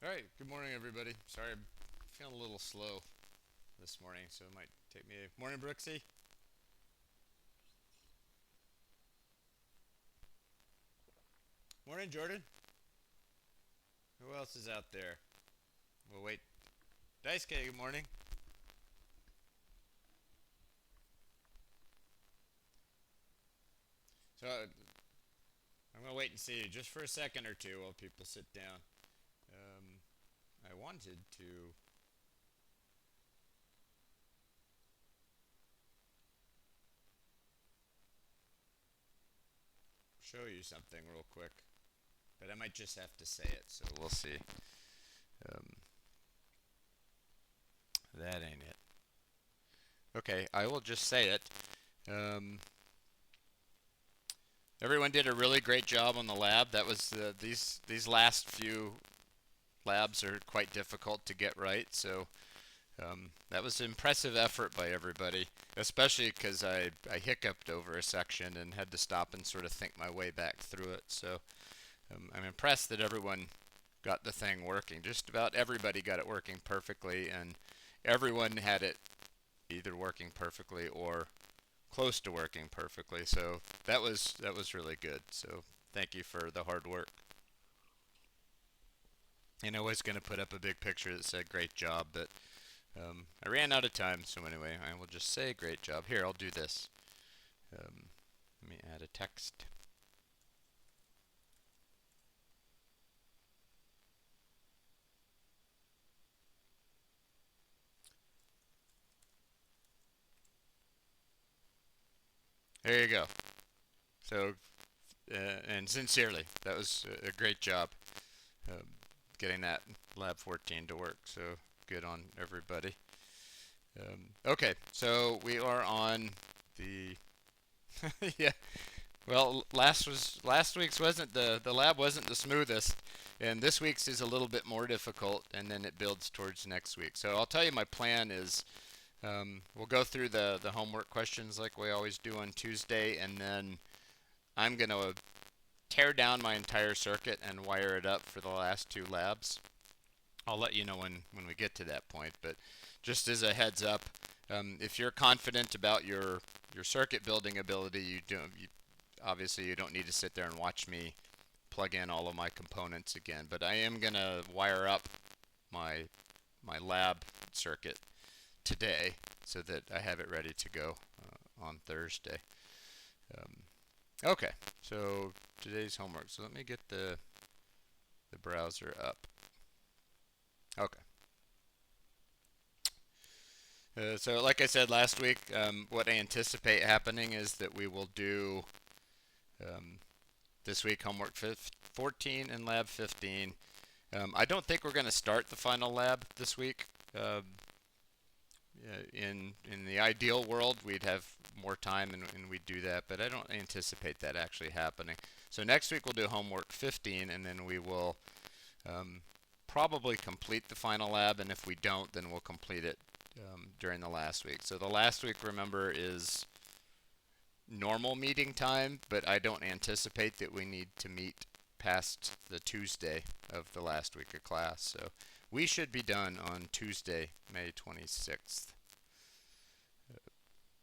All right, good morning, everybody. Sorry, I'm feeling a little slow this morning, so it might take me a morning, Brooksy. Morning, Jordan. Who else is out there? We'll wait. Daisuke, good morning. I'm gonna wait and see just for a second or two while people sit down. Um, I wanted to show you something real quick, but I might just have to say it, so we'll see. Um, that ain't it. Okay, I will just say it. Um, Everyone did a really great job on the lab. That was these last few labs are quite difficult to get right, so that was an impressive effort by everybody, especially because I hiccuped over a section and had to stop and sort of think my way back through it. So I'm impressed that everyone got the thing working. Just about everybody got it working perfectly, and everyone had it either working perfectly or close to working perfectly. So that was really good. So thank you for the hard work. And I was going to put up a big picture that said great job, but I ran out of time. So anyway, I will just say great job. Here, I'll do this. Um, Let me add a text. There you go. So, and sincerely, that was a great job um, getting that Lab 14 to work. So good on everybody. Okay, so we are on the yeah. Well, last week's wasn't the lab wasn't the smoothest, and this week's is a little bit more difficult, and then it builds towards next week. So I'll tell you my plan is we'll go through the homework questions like we always do on Tuesday, and then I'm gonna tear down my entire circuit and wire it up for the last two labs. I'll let you know when we get to that point, but just as a heads up, if you're confident about your circuit building ability, obviously you don't need to sit there and watch me plug in all of my components again. But I am gonna wire up my my lab circuit today so that I have it ready to go on Thursday. Um, okay, so today's homework. So let me get the browser up. Okay. So, like I said last week, what I anticipate happening is that we will do um, this week homework 14 and lab 15. I don't think we're going to start the final lab this week. In the ideal world, we'd have more time and we'd do that, but I don't anticipate that actually happening. So next week we'll do homework 15, and then we will um, probably complete the final lab, and if we don't, then we'll complete it during the last week. So the last week, remember, is normal meeting time, but I don't anticipate that we need to meet past the Tuesday of the last week of class. So we should be done on Tuesday, May 26th.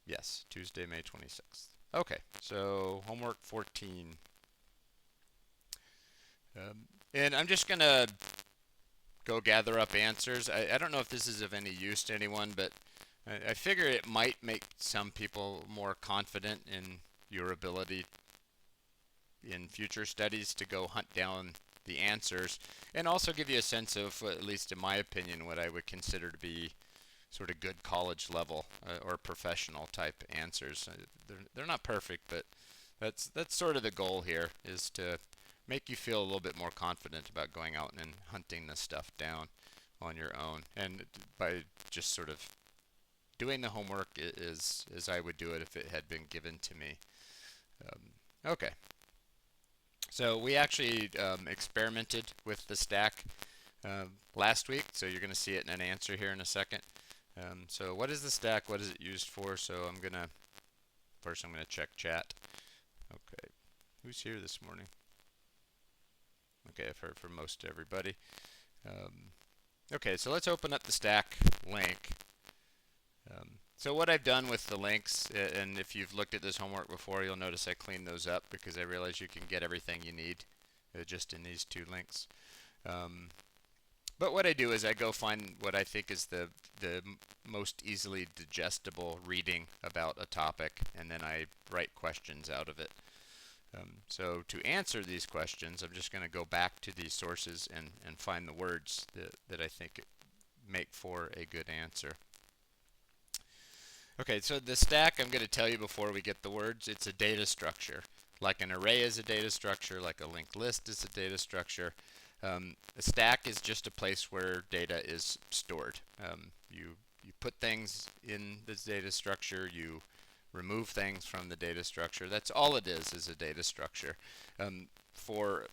Yes, Tuesday, May 26th. Okay, so homework 14. And I'm just going to go gather up answers. I don't know if this is of any use to anyone, but I figure it might make some people more confident in your ability in future studies to go hunt down the answers and also give you a sense of, at least in my opinion, what I would consider to be sort of good college level or professional type answers. They're not perfect, but that's sort of the goal here, is to make you feel a little bit more confident about going out and hunting this stuff down on your own, and by just sort of doing the homework is as I would do it if it had been given to me. Okay, so we actually experimented with the stack last week, so you're going to see it in an answer here in a second. So what is the stack? What is it used for? So first I'm gonna check chat. Okay, who's here this morning? Okay, I've heard from most everybody. Okay, so let's open up the stack link. So what I've done with the links, and if you've looked at this homework before, you'll notice I cleaned those up because I realize you can get everything you need just in these two links. But what I do is I go find what I think is the most easily digestible reading about a topic, and then I write questions out of it. So to answer these questions, I'm just going to go back to these sources and find the words that I think make for a good answer. Okay, so the stack, I'm going to tell you before we get the words, it's a data structure. Like an array is a data structure, like a linked list is a data structure. A stack is just a place where data is stored. You put things in this data structure, you remove things from the data structure. That's all it is a data structure. For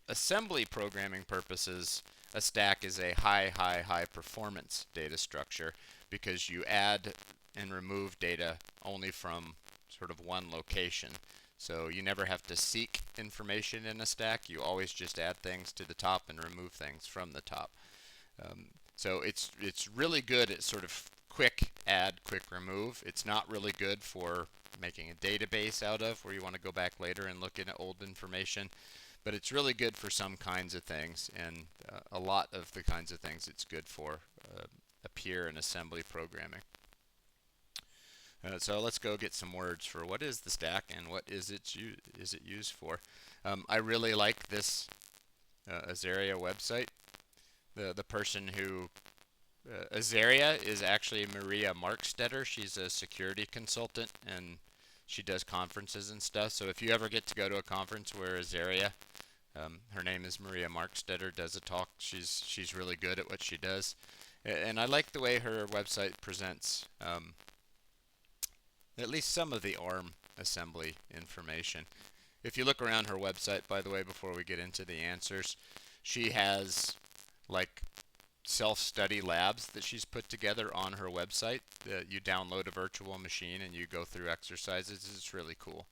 assembly programming purposes, a stack is a high performance data structure because you add and remove data only from sort of one location. So you never have to seek information in a stack. You always just add things to the top and remove things from the top. So it's really good at sort of quick add, quick remove. It's not really good for making a database out of where you want to go back later and look at old information. But it's really good for some kinds of things, and a lot of the kinds of things it's good for appear in assembly programming. So let's go get some words for what is the stack and what is it used for. I really like this Azaria website. The person who Azaria is actually Maria Markstetter. She's a security consultant and she does conferences and stuff. So if you ever get to go to a conference where Azaria, her name is Maria Markstetter, does a talk, she's really good at what she does. And I like the way her website presents at least some of the ARM assembly information. If you look around her website, by the way, before we get into the answers, she has like self-study labs that she's put together on her website. You download a virtual machine and you go through exercises. It's really cool.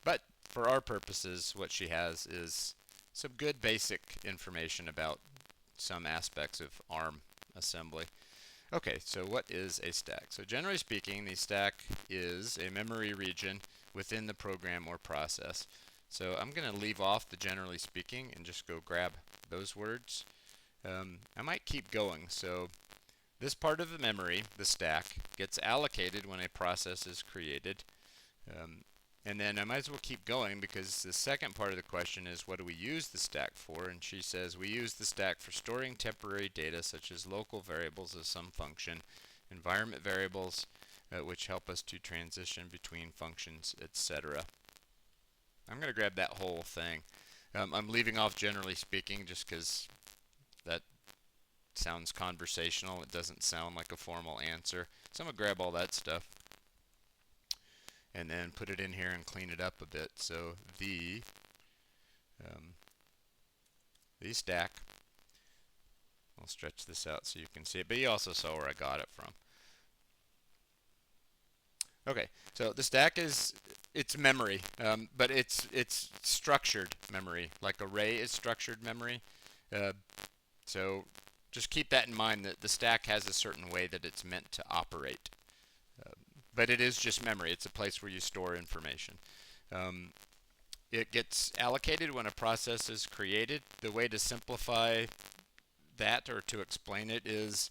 But for our purposes, what she has is some good basic information about some aspects of ARM assembly. Okay, so what is a stack? So generally speaking, the stack is a memory region within the program or process. So I'm going to leave off the generally speaking and just go grab those words. I might keep going. So this part of the memory, the stack, gets allocated when a process is created. And then I might as well keep going because the second part of the question is what do we use the stack for? And she says we use the stack for storing temporary data such as local variables of some function, environment variables, which help us to transition between functions, etc. I'm going to grab that whole thing. I'm leaving off generally speaking just because that sounds conversational. It doesn't sound like a formal answer. So I'm going to grab all that stuff and then put it in here and clean it up a bit. So the stack, I'll stretch this out so you can see it, but you also saw where I got it from. Okay, so the stack it's memory, but it's structured memory, like array is structured memory. So just keep that in mind that the stack has a certain way that it's meant to operate. But it is just memory. It's a place where you store information. It gets allocated when a process is created. The way to simplify that or to explain it is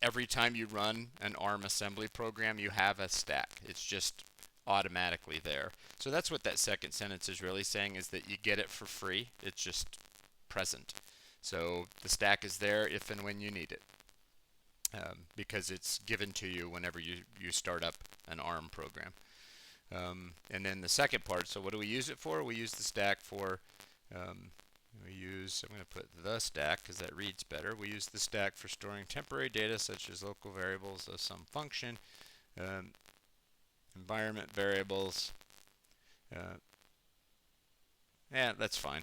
every time you run an ARM assembly program, you have a stack. It's just automatically there. So that's what that second sentence is really saying, is that you get it for free. It's just present. So the stack is there if and when you need it. Because it's given to you whenever you start up an ARM program. And then the second part, so what do we use it for? We use the stack for, I'm going to put the stack because that reads better. We use the stack for storing temporary data such as local variables of some function, environment variables. Yeah, that's fine.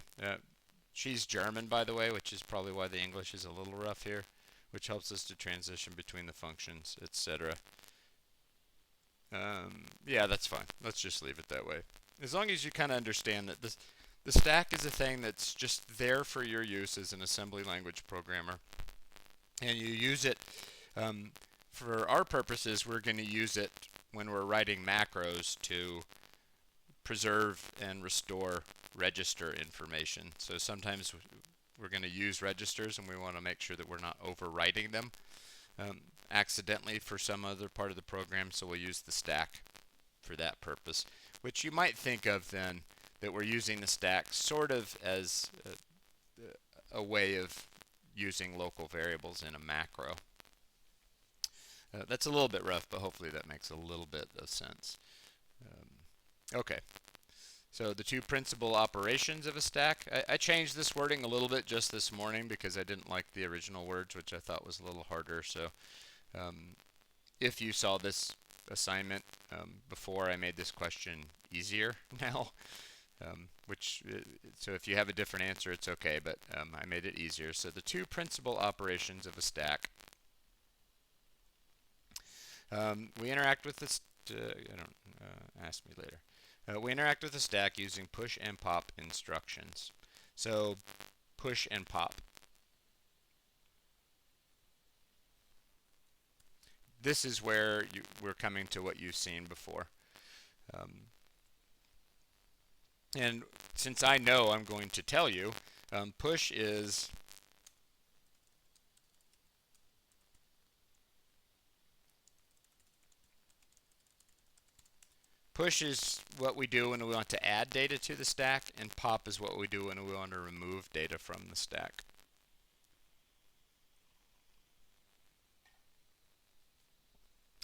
She's German, by the way, which is probably why the English is a little rough here, which helps us to transition between the functions, etc. Yeah, that's fine. Let's just leave it that way. As long as you kind of understand that The stack is a thing that's just there for your use as an assembly language programmer, and you use it for our purposes. We're going to use it when we're writing macros to preserve and restore register information. So sometimes we're going to use registers and we want to make sure that we're not overwriting them accidentally for some other part of the program, so we'll use the stack for that purpose, which you might think of then that we're using the stack sort of as a way of using local variables in a macro. That's a little bit rough, but hopefully that makes a little bit of sense. Okay, so the two principal operations of a stack. I changed this wording a little bit just this morning because I didn't like the original words, which I thought was a little harder. So if you saw this assignment before, I made this question easier now. So if you have a different answer, it's okay, but I made it easier. So the two principal operations of a stack. We interact with this. Ask me later. We interact with the stack using push and pop instructions. So push and pop. This is where we're coming to what you've seen before. And since I know, I'm going to tell you, push is what we do when we want to add data to the stack, and pop is what we do when we want to remove data from the stack.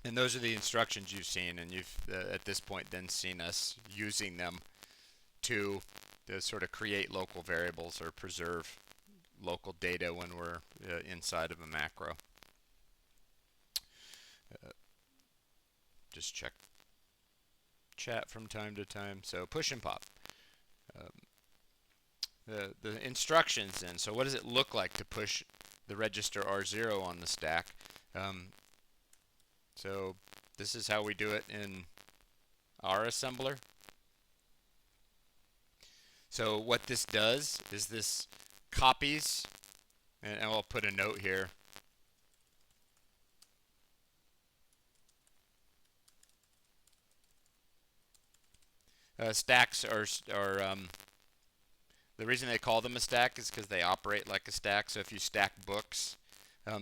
And those are the instructions you've seen, and you've at this point then seen us using them to sort of create local variables or preserve local data when we're inside of a macro. Just check chat from time to time. So push and pop. The instructions then. So what does it look like to push the register R0 on the stack? So this is how we do it in our assembler. So what this does is this copies, and I'll put a note here. Stacks are the reason they call them a stack is because they operate like a stack. So if you stack books,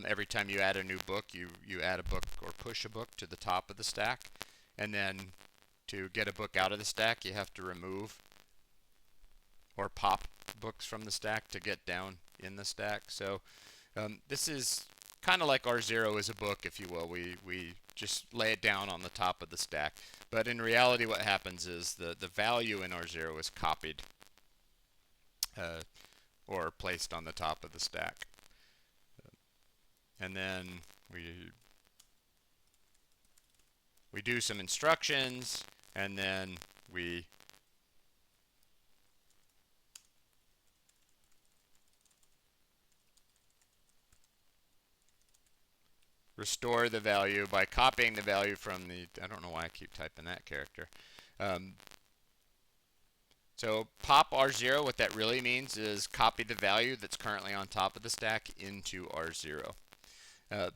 every time you add a new book, you add a book or push a book to the top of the stack. And then to get a book out of the stack, you have to remove or pop books from the stack to get down in the stack. So this is kind of like R0 is a book, if you will. We just lay it down on the top of the stack. But in reality, what happens is the value in R0 is copied or placed on the top of the stack. And then we do some instructions, and then we restore the value by copying the value from the, I don't know why I keep typing that character. So pop R0, what that really means is copy the value that's currently on top of the stack into R0.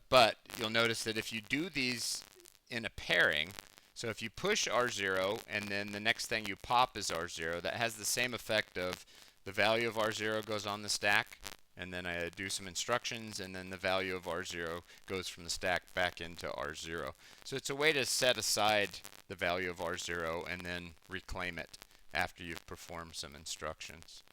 But you'll notice that if you do these in a pairing, so if you push R0 and then the next thing you pop is R0, that has the same effect of the value of R0 goes on the stack, and then I do some instructions, and then the value of R0 goes from the stack back into R0. So it's a way to set aside the value of R0 and then reclaim it after you've performed some instructions.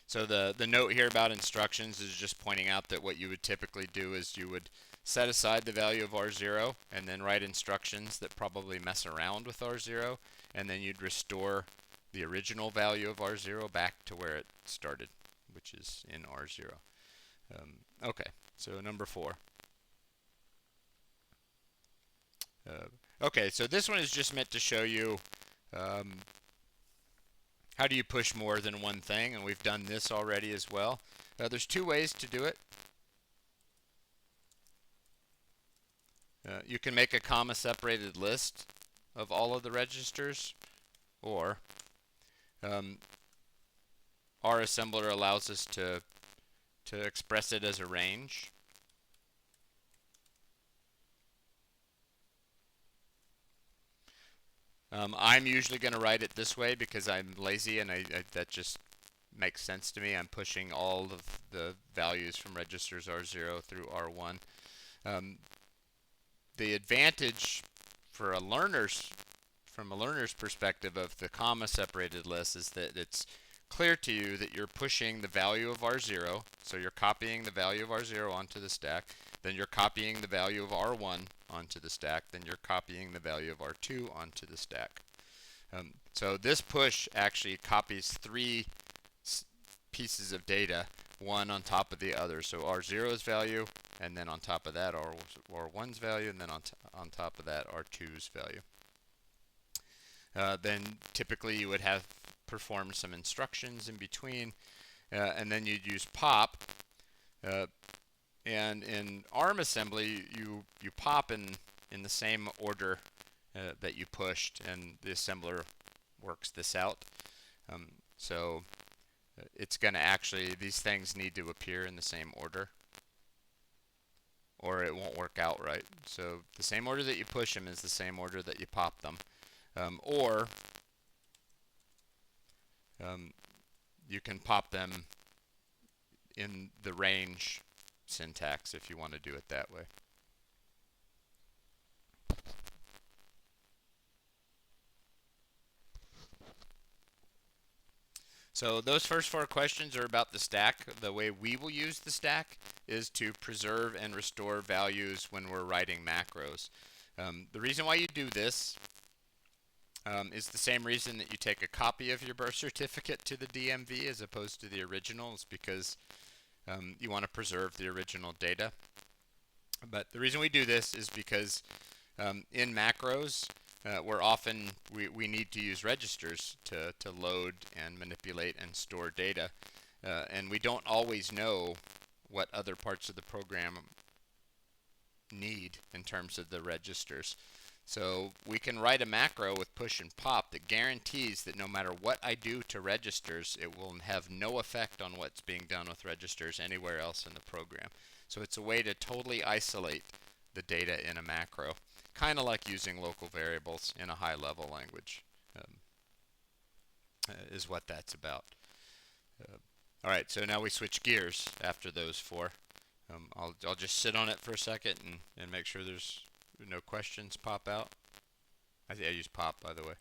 So the note here about instructions is just pointing out that what you would typically do is you would set aside the value of R0 and then write instructions that probably mess around with R0, and then you'd restore the original value of R0 back to where it started, which is in R0. Okay, so number 4. Okay, so this one is just meant to show you how do you push more than one thing, and we've done this already as well. There's 2 ways to do it. You can make a comma-separated list of all of the registers, or um, our assembler allows us to express it as a range. I'm usually going to write it this way because I'm lazy and that just makes sense to me. I'm pushing all of the values from registers R0 through R1. Um, the advantage for from a learner's perspective of the comma separated list is that it's clear to you that you're pushing the value of R0, so you're copying the value of R0 onto the stack, then you're copying the value of R1 onto the stack, then you're copying the value of R2 onto the stack. So this push actually copies three pieces of data, one on top of the other. So R0's value, and then on top of that R1's value, and then on top of that R2's value. Then typically you would have performed some instructions in between, and then you'd use pop. And in ARM assembly, you pop in the same order that you pushed, and the assembler works this out. So it's going to actually, these things need to appear in the same order, or it won't work out right. So the same order that you push them is the same order that you pop them. Or you can pop them in the range syntax if you want to do it that way. So those first four questions are about the stack. The way we will use the stack is to preserve and restore values when we're writing macros. The reason why you do this is the same reason that you take a copy of your birth certificate to the DMV as opposed to the original. It's because you want to preserve the original data. But the reason we do this is because in macros, we need to use registers to load and manipulate and store data. And we don't always know what other parts of the program need in terms of the registers. So we can write a macro with push and pop that guarantees that no matter what I do to registers, it will have no effect on what's being done with registers anywhere else in the program. So it's a way to totally isolate the data in a macro, kind of like using local variables in a high-level language, is what that's about. All right, so now we switch gears after those four. I'll just sit on it for a second and make sure there's no questions pop out. I use pop, by the way.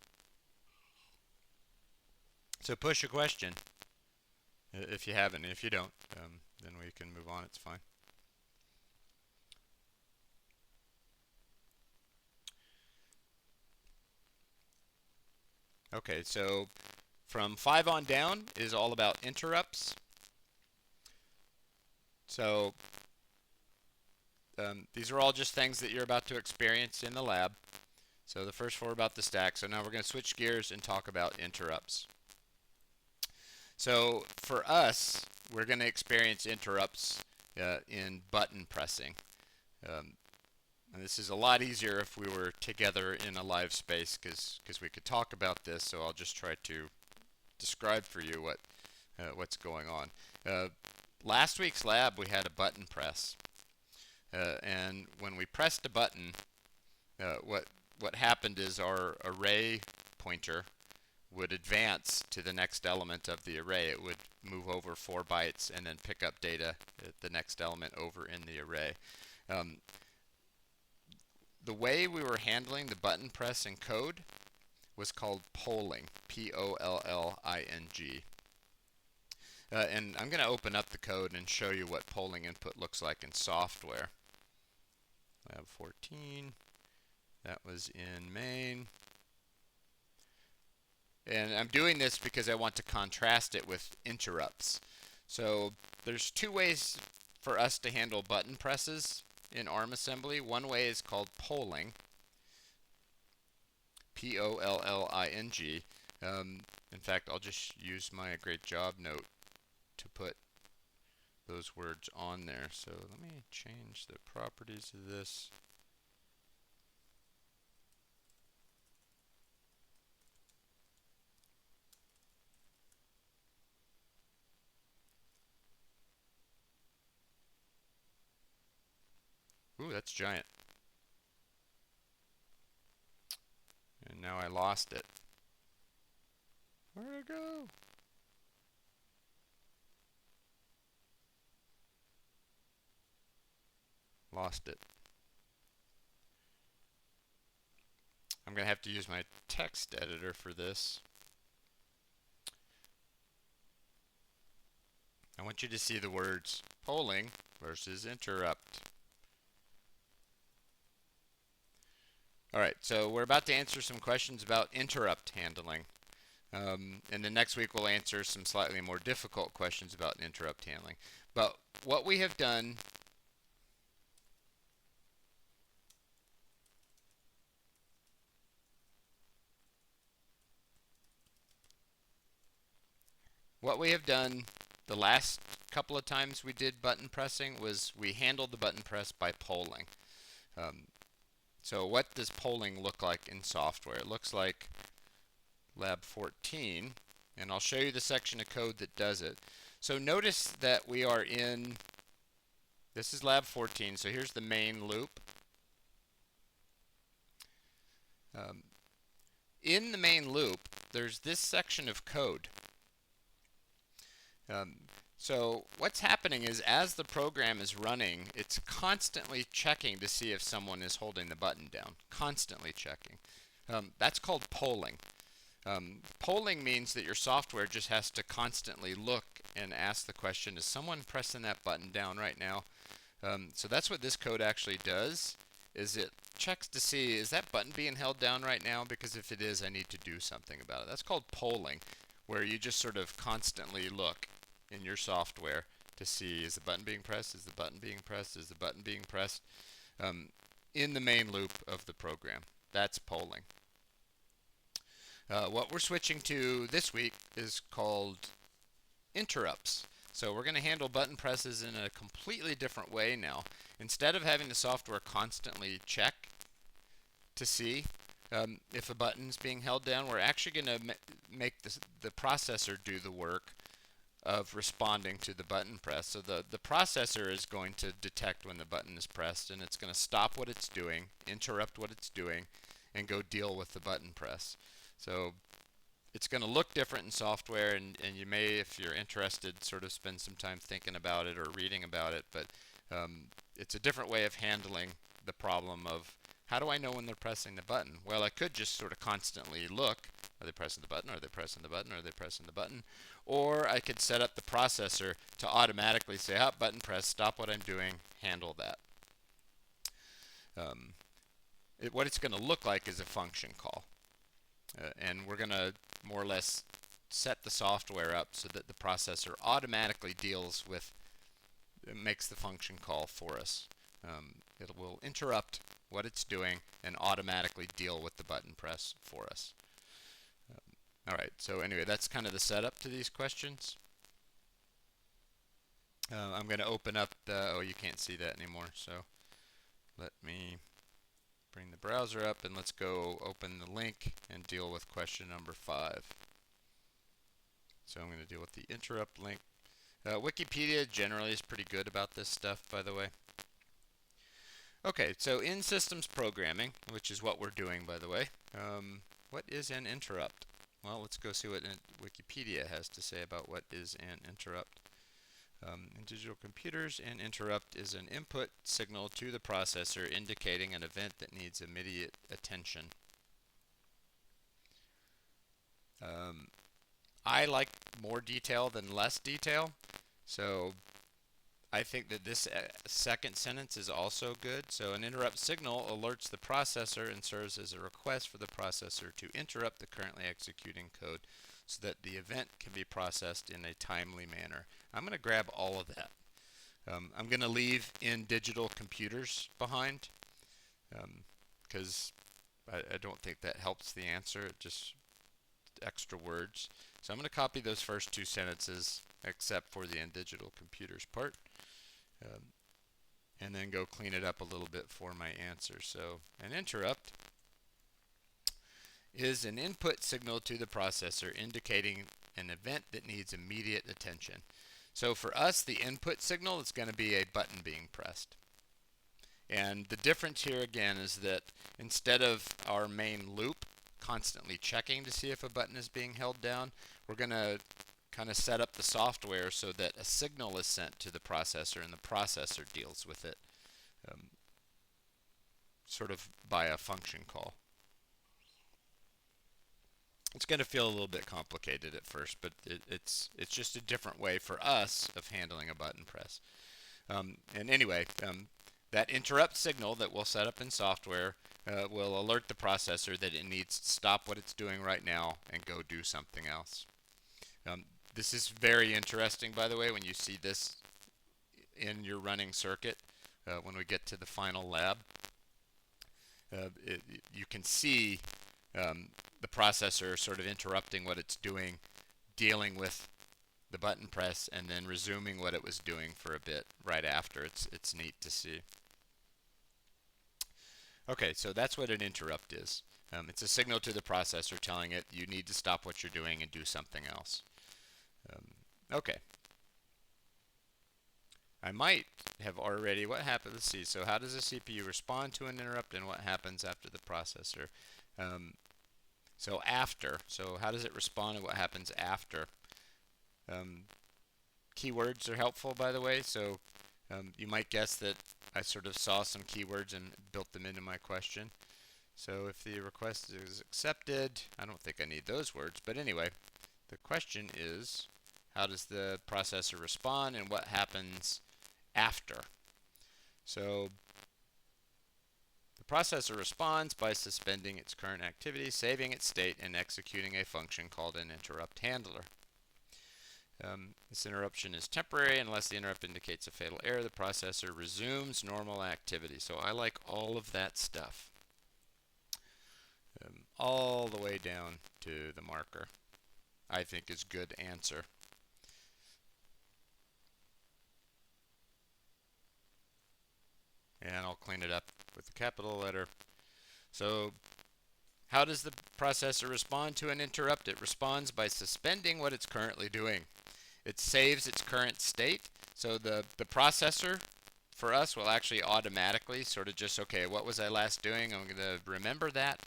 So push a question if you haven't. If you don't, then we can move on. It's fine. Okay, so from 5 on down is all about interrupts. So these are all just things that you're about to experience in the lab. So the first four are about the stack. So now we're going to switch gears and talk about interrupts. So for us, we're going to experience interrupts in button pressing. And this is a lot easier if we were together in a live space because we could talk about this. So I'll just try to describe for you what's going on. Last week's lab, we had a button press. And when we pressed a button, what happened is our array pointer would advance to the next element of the array. It would move over 4 bytes and then pick up data at the next element over in the array. The way we were handling the button press in code was called polling, P-O-L-L-I-N-G. And I'm going to open up the code and show you what polling input looks like in software. Lab 14, that was in main. And I'm doing this because I want to contrast it with interrupts. So there's two ways for us to handle button presses in ARM assembly. One way is called polling, P-O-L-L-I-N-G. In fact, I'll just use my great job note to put those words on there. So let me change the properties of this. Ooh, that's giant. And now I lost it. Where'd it go? Lost it. I'm going to have to use my text editor for this. I want you to see the words polling versus interrupt. Alright, so we're about to answer some questions about interrupt handling. And then next week we'll answer some slightly more difficult questions about interrupt handling. But what we have done the last couple of times we did button pressing was we handled the button press by polling. So what does polling look like in software? It looks like Lab 14, and I'll show you the section of code that does it. So notice that we are in, this is Lab 14, so here's the main loop. In the main loop, there's this section of code. So what's happening is as the program is running, it's constantly checking to see if someone is holding the button down. Constantly checking. That's called polling. Polling means that your software just has to constantly look and ask the question, is someone pressing that button down right now? So that's what this code actually does, is it checks to see, is that button being held down right now? Because if it is, I need to do something about it. That's called polling, where you just sort of constantly look in your software to see, is the button being pressed? Is the button being pressed? Is the button being pressed? In the main loop of the program. That's polling. What we're switching to this week is called interrupts. So we're going to handle button presses in a completely different way now. Instead of having the software constantly check to see if a button's being held down, we're actually going to make the processor do the work of responding to the button press. So the processor is going to detect when the button is pressed, and it's going to stop what it's doing, interrupt what it's doing, and go deal with the button press. So it's going to look different in software, and you may, if you're interested, sort of spend some time thinking about it or reading about it, but it's a different way of handling the problem of how do I know when they're pressing the button? Well, I could just sort of constantly look, are they pressing the button, are they pressing the button, are they pressing the button? Or I could set up the processor to automatically say, button press, stop what I'm doing, handle that. What it's going to look like is a function call. And we're going to more or less set the software up so that the processor automatically deals with, makes the function call for us. It will interrupt what it's doing and automatically deal with the button press for us. Alright, so anyway, that's kind of the setup to these questions. I'm going to open up the, you can't see that anymore, so let me bring the browser up and let's go open the link and deal with question number 5. So I'm going to deal with the interrupt link. Wikipedia generally is pretty good about this stuff, by the way. Okay, so in systems programming, which is what we're doing, by the way, what is an interrupt? Well, let's go see what Wikipedia has to say about what is an interrupt. In digital computers, an interrupt is an input signal to the processor indicating an event that needs immediate attention. I like more detail than less detail, so I think that this second sentence is also good. So an interrupt signal alerts the processor and serves as a request for the processor to interrupt the currently executing code so that the event can be processed in a timely manner. I'm going to grab all of that. I'm going to leave in digital computers behind because I don't think that helps the answer. It just extra words. So I'm going to copy those first two sentences except for the in digital computers part. And then go clean it up a little bit for my answer. So an interrupt is an input signal to the processor indicating an event that needs immediate attention. So for us, the input signal is going to be a button being pressed. And the difference here again is that instead of our main loop constantly checking to see if a button is being held down, we're going to kind of set up the software so that a signal is sent to the processor and the processor deals with it sort of by a function call. It's going to feel a little bit complicated at first, but it's just a different way for us of handling a button press. And anyway, that interrupt signal that we'll set up in software will alert the processor that it needs to stop what it's doing right now and go do something else. This is very interesting, by the way, when you see this in your running circuit. When we get to the final lab, you can see the processor sort of interrupting what it's doing, dealing with the button press, and then resuming what it was doing for a bit right after. It's neat to see. Okay, so that's what an interrupt is. It's a signal to the processor telling it you need to stop what you're doing and do something else. Okay. I might have already, what happens, let's see, so how does the CPU respond to an interrupt and what happens after the processor? So how does it respond and what happens after? Keywords are helpful, by the way, so you might guess that I sort of saw some keywords and built them into my question. So if the request is accepted, I don't think I need those words, but anyway, the question is, how does the processor respond and what happens after? So the processor responds by suspending its current activity, saving its state, and executing a function called an interrupt handler. This interruption is temporary unless the interrupt indicates a fatal error. The processor resumes normal activity. So I like all of that stuff. All the way down to the marker, I think is good answer. And I'll clean it up with a capital letter. So how does the processor respond to an interrupt? It responds by suspending what it's currently doing. It saves its current state. So the processor for us will actually automatically sort of just, okay, what was I last doing? I'm going to remember that,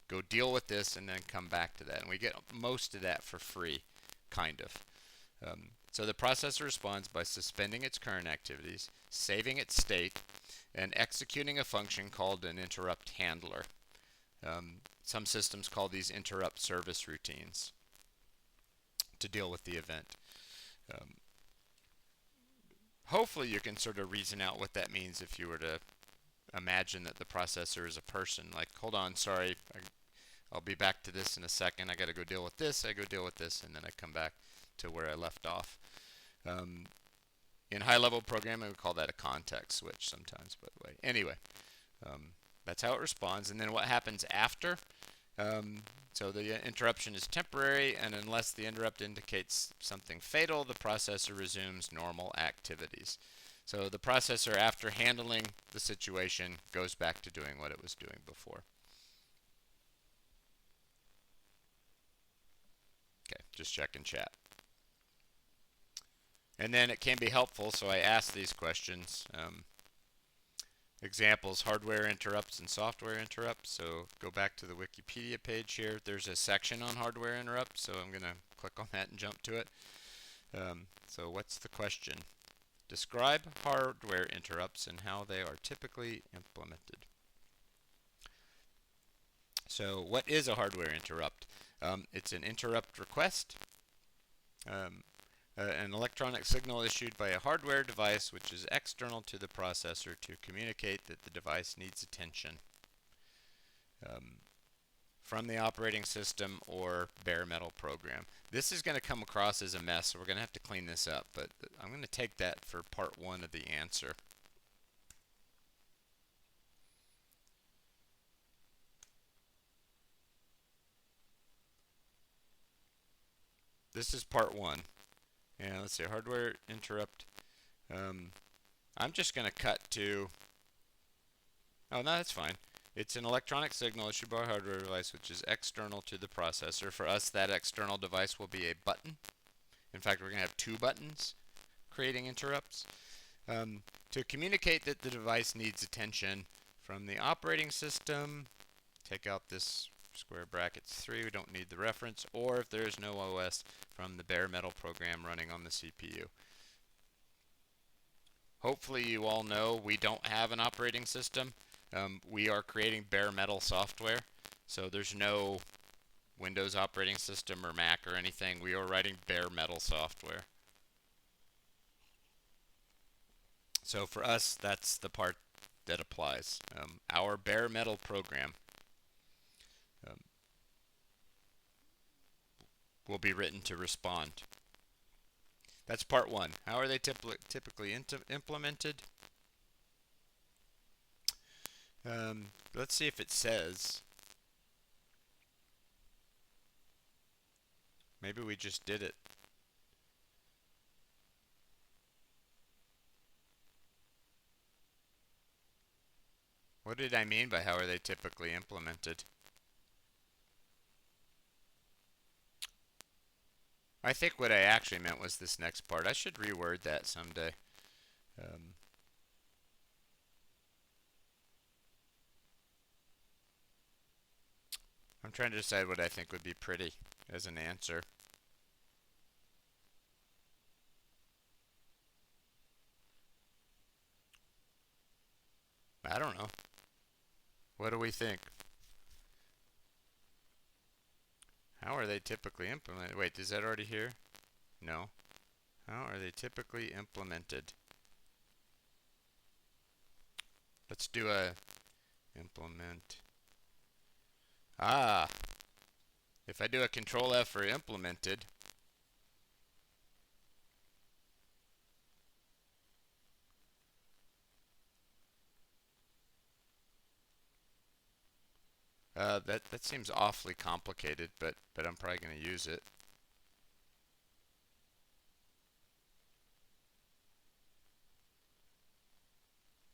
go deal with this, and then come back to that. And we get most of that for free, kind of. So the processor responds by suspending its current activities, saving its state, and executing a function called an interrupt handler. Some systems call these interrupt service routines to deal with the event. Hopefully you can sort of reason out what that means if you were to imagine that the processor is a person. Like, hold on, sorry, I'll be back to this in a second. I got to go deal with this, I go deal with this, and then I come back to where I left off. In high-level programming, we call that a context switch sometimes, by the way. Anyway, that's how it responds. And then what happens after? So the interruption is temporary, and unless the interrupt indicates something fatal, the processor resumes normal activities. So the processor, after handling the situation, goes back to doing what it was doing before. Okay, just checking chat. And then it can be helpful, so I ask these questions. Examples, hardware interrupts and software interrupts. So go back to the Wikipedia page here. There's a section on hardware interrupts, so I'm going to click on that and jump to it. So what's the question? Describe hardware interrupts and how they are typically implemented. So what is a hardware interrupt? It's an interrupt request. An electronic signal issued by a hardware device which is external to the processor to communicate that the device needs attention from the operating system or bare metal program. This is going to come across as a mess, so we're going to have to clean this up, but I'm going to take that for part one of the answer. This is part one. And let's see, hardware interrupt. I'm just going to cut to, oh, no, that's fine. It's an electronic signal issued by a hardware device which is external to the processor. For us, that external device will be a button. In fact, we're going to have two buttons creating interrupts. To communicate that the device needs attention from the operating system, take out this square brackets 3, we don't need the reference, or if there is no OS, from the bare metal program running on the CPU. Hopefully you all know we don't have an operating system. We are creating bare metal software, so there's no Windows operating system or Mac or anything. We are writing bare metal software. So for us, that's the part that applies. Our bare metal program um, will be written to respond. That's part one. How are they typically implemented? Let's see if it says. Maybe we just did it. What did I mean by how are they typically implemented? I think what I actually meant was this next part. I should reword that someday. I'm trying to decide what I think would be pretty as an answer. I don't know. What do we think? How are they typically implemented? Wait, is that already here? No. How are they typically implemented? Let's do a implement. Ah, if I do a control F for implemented, that seems awfully complicated, but I'm probably going to use it.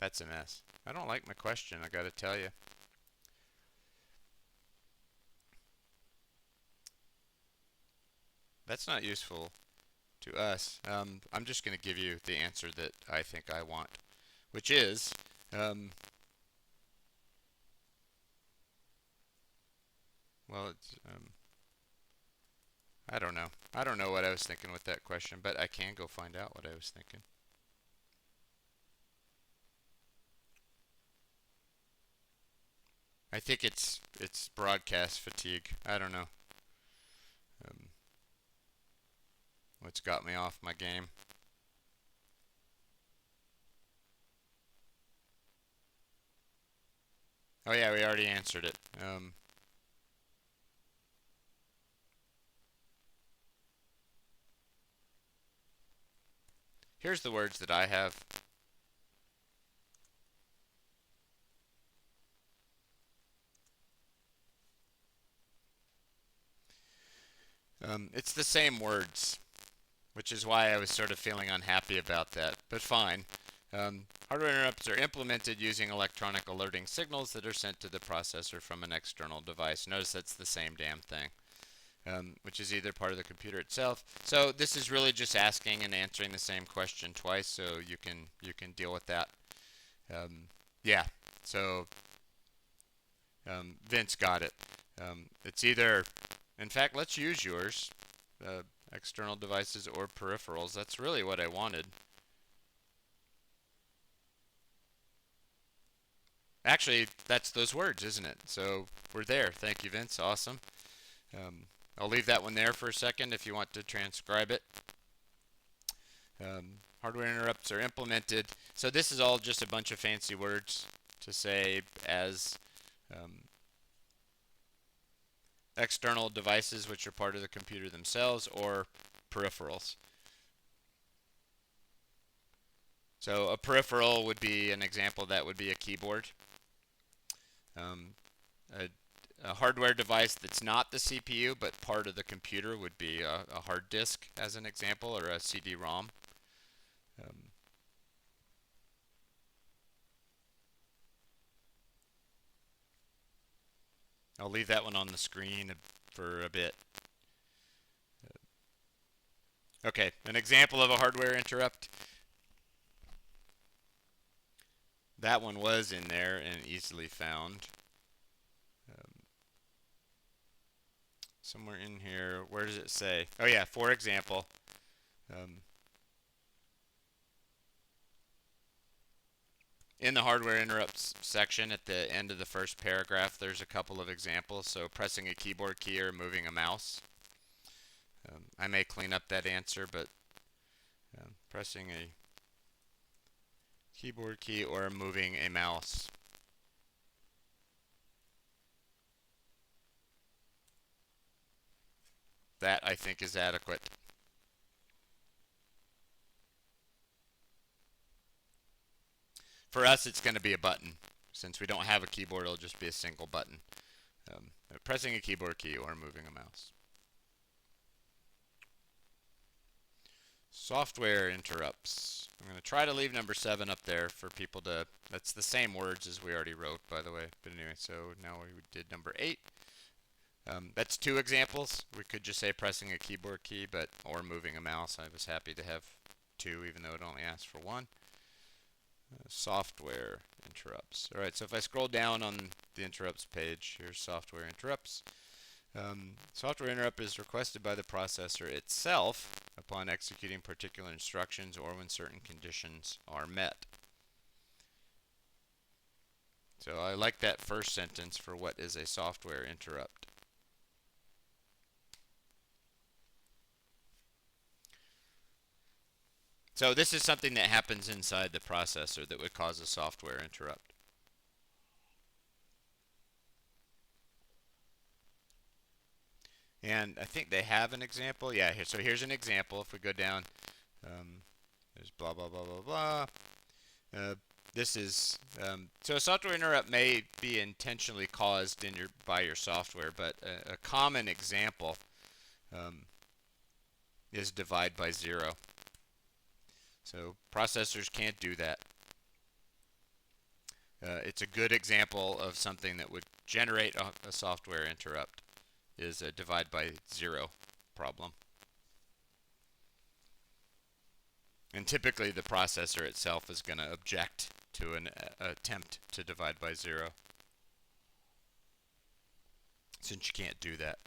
That's a mess. I don't like my question, I gotta tell you. That's not useful to us. I'm just going to give you the answer that I think I want, which is, well, I don't know. I don't know what I was thinking with that question, but I can go find out what I was thinking. I think it's broadcast fatigue. I don't know. What's got me off my game? Oh yeah, we already answered it. Here's the words that I have. It's the same words, which is why I was sort of feeling unhappy about that, but fine. Hardware interrupts are implemented using electronic alerting signals that are sent to the processor from an external device. Notice that's the same damn thing, which is either part of the computer itself. So this is really just asking and answering the same question twice, so you can deal with that. Yeah, so Vince got it. It's either, in fact, let's use yours, external devices or peripherals. That's really what I wanted. Actually, that's those words, isn't it? So we're there. Thank you, Vince. Awesome. I'll leave that one there for a second if you want to transcribe it. Hardware interrupts are implemented. So this is all just a bunch of fancy words to say as external devices, which are part of the computer themselves, or peripherals. So a peripheral would be an example that would be a keyboard. A hardware device that's not the CPU but part of the computer would be a hard disk, as an example, or a CD-ROM. I'll leave that one on the screen for a bit. Okay, an example of a hardware interrupt. that one was in there and easily found. Somewhere in here, where does it say? Oh yeah, for example, um, in the hardware interrupts section at the end of the first paragraph, there's a couple of examples. So pressing a keyboard key or moving a mouse. I may clean up that answer, but pressing a keyboard key or moving a mouse. That, I think, is adequate. For us, it's going to be a button. Since we don't have a keyboard, it'll just be a single button. Pressing a keyboard key or moving a mouse. Software interrupts. I'm going to try to leave number 7 up there for people to... That's the same words as we already wrote, by the way. But anyway, so now we did number 8. That's 2 examples. We could just say pressing a keyboard key, or moving a mouse. I was happy to have 2, even though it only asked for 1. Software interrupts. All right, so if I scroll down on the interrupts page, here's software interrupts. Software interrupt is requested by the processor itself upon executing particular instructions or when certain conditions are met. So I like that first sentence for what is a software interrupt. So this is something that happens inside the processor that would cause a software interrupt. And I think they have an example. Yeah, so here's an example. If we go down, there's blah, blah, blah, blah, blah. This is, so a software interrupt may be intentionally caused by your software, but a common example is divide by 0. So processors can't do that. It's a good example of something that would generate a software interrupt, is a divide by 0 problem. And typically the processor itself is going to object to an attempt to divide by 0, since you can't do that.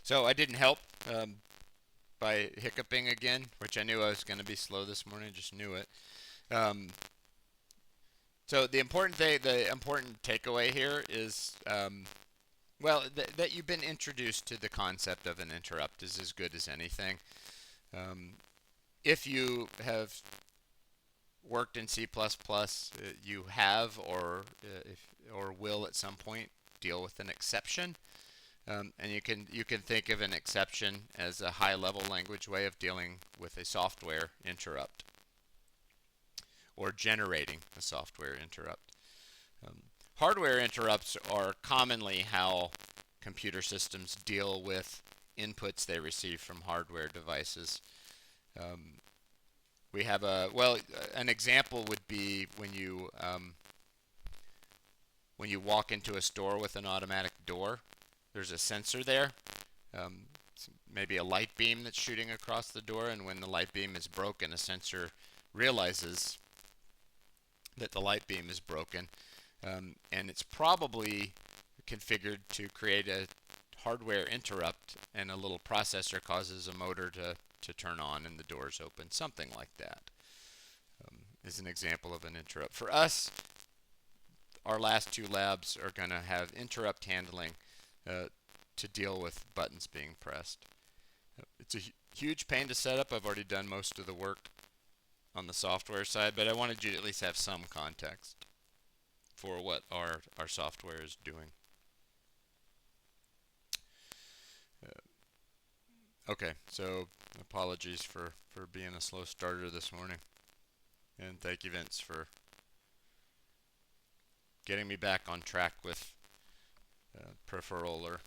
So I didn't help by hiccuping again, which I knew I was going to be slow this morning. I just knew it. So the important takeaway here is, well, that you've been introduced to the concept of an interrupt is as good as anything. If you have worked in C++, you have or will at some point deal with an exception. And you can think of an exception as a high-level language way of dealing with a software interrupt or generating a software interrupt. Hardware interrupts are commonly how computer systems deal with inputs they receive from hardware devices. We have an example would be when you walk into a store with an automatic door. There's a sensor there, maybe a light beam that's shooting across the door, and when the light beam is broken, a sensor realizes that the light beam is broken, and it's probably configured to create a hardware interrupt, and a little processor causes a motor to turn on and the doors open. Something like that is an example of an interrupt. For us, our last 2 labs are going to have interrupt handling to deal with buttons being pressed. It's a huge pain to set up. I've already done most of the work on the software side, but I wanted you to at least have some context for what our software is doing. Okay, so apologies for being a slow starter this morning. And thank you, Vince, for getting me back on track with peripheral or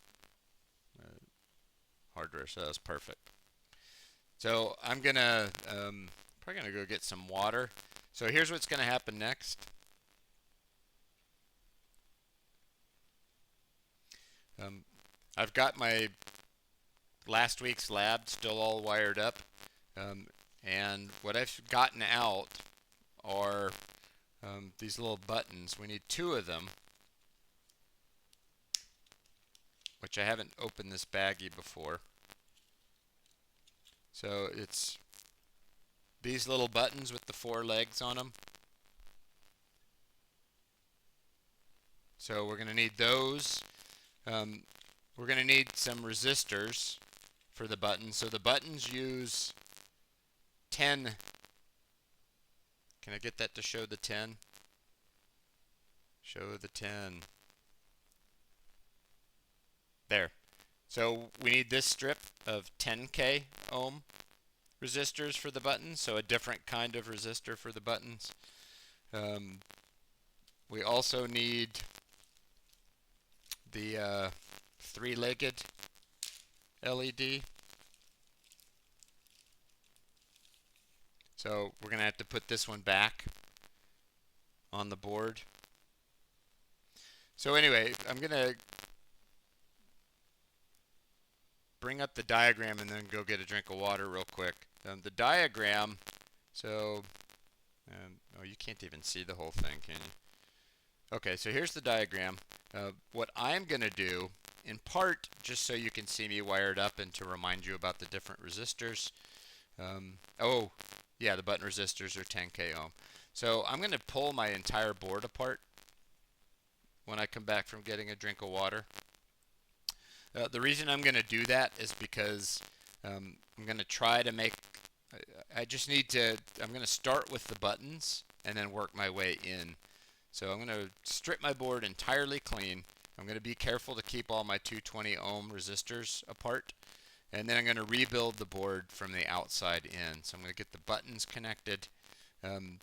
hardware, so that's perfect. So I'm gonna probably gonna go get some water. So here's what's gonna happen next. I've got my last week's lab still all wired up, um, and what I've gotten out are these little buttons. We need two of them, which I haven't opened this baggie before. So it's these little buttons with the four legs on them. So we're going to need those. Um, we're going to need some resistors for the buttons. So the buttons use 10. Can I get that to show the 10? Show the 10. There. So we need this strip of 10K ohm resistors for the buttons, so a different kind of resistor for the buttons. We also need the three-legged LED. So we're going to have to put this one back on the board. So anyway, I'm going to bring up the diagram and then go get a drink of water real quick. The diagram, so, oh, you can't even see the whole thing, can you? Okay, so here's the diagram. What I'm going to do, in part, just so you can see me wired up and to remind you about the different resistors. Oh, yeah, the button resistors are 10K ohm. So I'm going to pull my entire board apart when I come back from getting a drink of water. The reason I'm going to do that is because I'm going to try to make, I just need to, I'm going to start with the buttons and then work my way in. So I'm going to strip my board entirely clean. I'm going to be careful to keep all my 220 ohm resistors apart. And then I'm going to rebuild the board from the outside in. So I'm going to get the buttons connected. And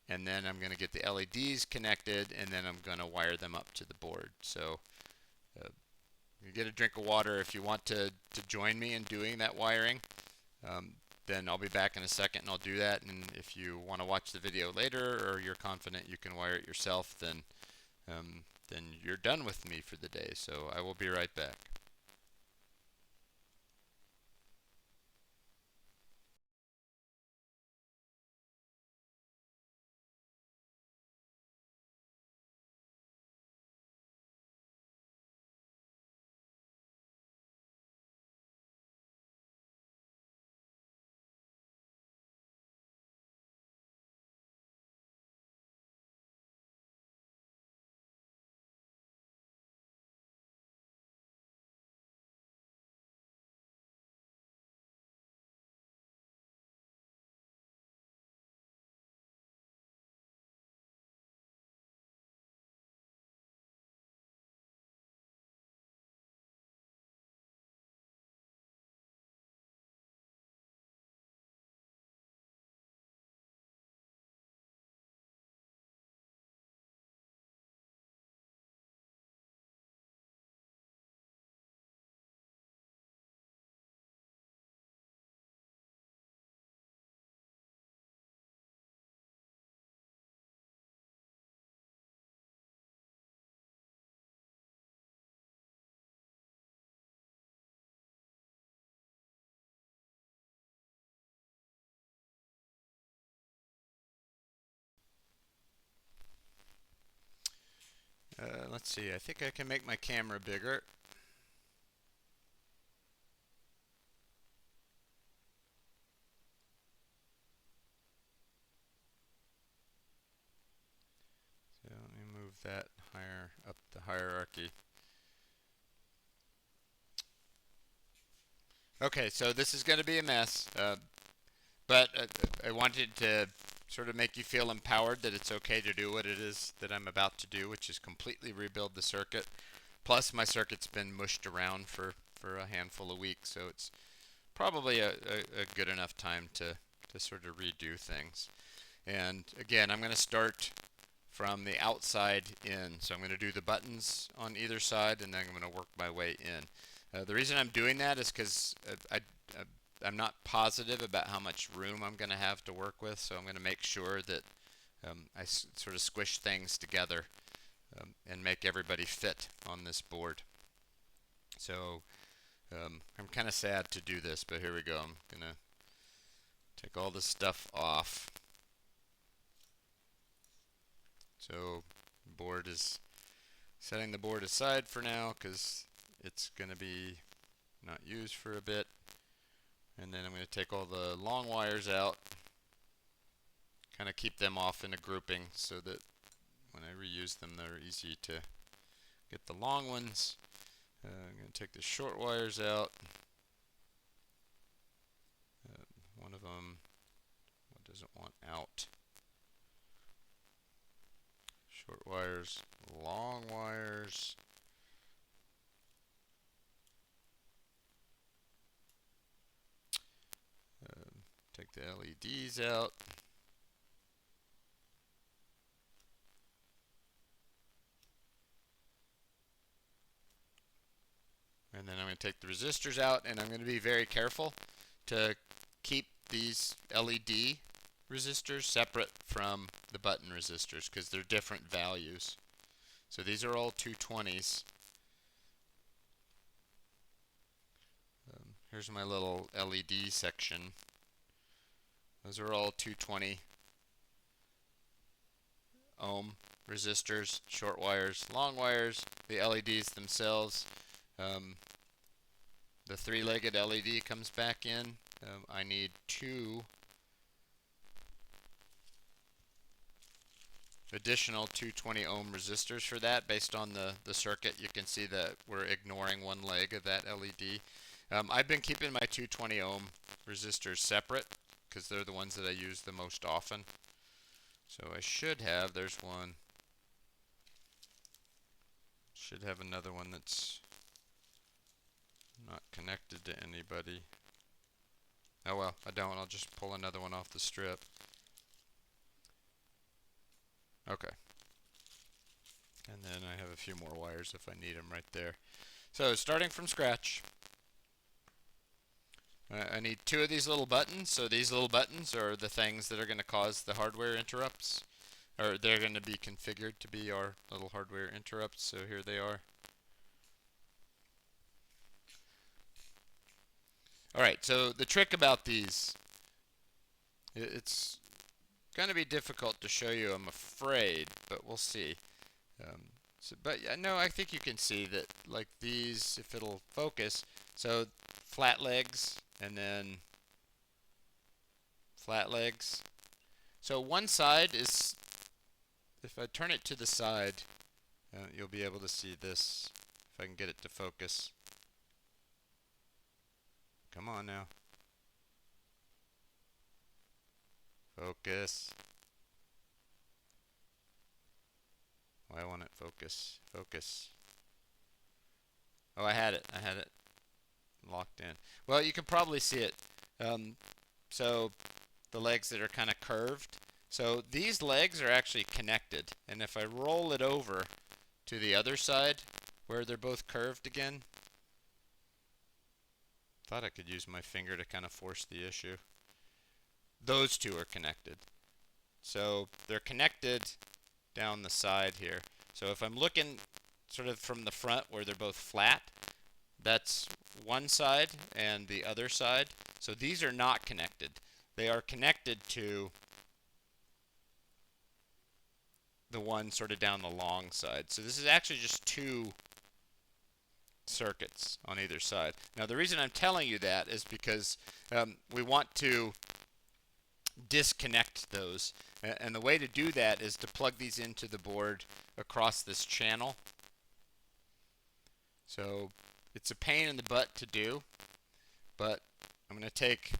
then I'm going to get the LEDs connected, and then I'm going to wire them up to the board. So you get a drink of water if you want to join me in doing that wiring. Then I'll be back in a second and I'll do that. And if you want to watch the video later or you're confident you can wire it yourself, then you're done with me for the day. So I will be right back. Let's see, I think I can make my camera bigger. So let me move that higher up the hierarchy. Okay, so this is going to be a mess, but I wanted to sort of make you feel empowered that it's okay to do what it is that I'm about to do, which is completely rebuild the circuit. Plus, my circuit's been mushed around for a handful of weeks, so it's probably a good enough time to sort of redo things. And again, I'm going to start from the outside in. So I'm going to do the buttons on either side, and then I'm going to work my way in. The reason I'm doing that is because I'm not positive about how much room I'm going to have to work with, so I'm going to make sure that I sort of squish things together and make everybody fit on this board. So I'm kind of sad to do this, but here we go. I'm gonna take all this stuff off. So board is setting the board aside for now because it's gonna be not used for a bit. And then I'm going to take all the long wires out, kind of keep them off in a grouping so that when I reuse them they're easy to get the long ones. I'm going to take the short wires out. One of them, what does it want out? Short wires, long wires. Take the LEDs out. And then I'm going to take the resistors out, and I'm going to be very careful to keep these LED resistors separate from the button resistors because they're different values. So these are all 220s. Here's my little LED section. Those are all 220 ohm resistors, short wires, long wires, the LEDs themselves. The three-legged LED comes back in. I need 2 additional 220 ohm resistors for that. Based on the circuit, you can see that we're ignoring one leg of that LED. I've been keeping my 220 ohm resistors separate because they're the ones that I use the most often. So I should have, there's one, should have another one that's not connected to anybody. Oh well, I don't. I'll just pull another one off the strip. Okay. And then I have a few more wires if I need them right there. So starting from scratch, I need 2 of these little buttons. So these little buttons are the things that are going to cause the hardware interrupts. Or they're going to be configured to be our little hardware interrupts. So here they are. Alright, so the trick about these, it's going to be difficult to show you, I'm afraid, but we'll see. But yeah, no, I think you can see that, like these, if it'll focus, so flat legs and then flat legs. So one side is, if I turn it to the side, you'll be able to see this, if I can get it to focus. Come on now. Focus. Why won't it focus? Focus. Oh, I had it. I had it locked in. Well, you can probably see it. So the legs that are kind of curved. So these legs are actually connected. And if I roll it over to the other side, where they're both curved again, thought I could use my finger to kind of force the issue. Those 2 are connected. So they're connected down the side here. So if I'm looking sort of from the front where they're both flat, that's one side and the other side. So these are not connected. They are connected to the one sort of down the long side. So this is actually just 2 circuits on either side. Now the reason I'm telling you that is because we want to disconnect those. And the way to do that is to plug these into the board across this channel. So it's a pain in the butt to do, but I'm going to take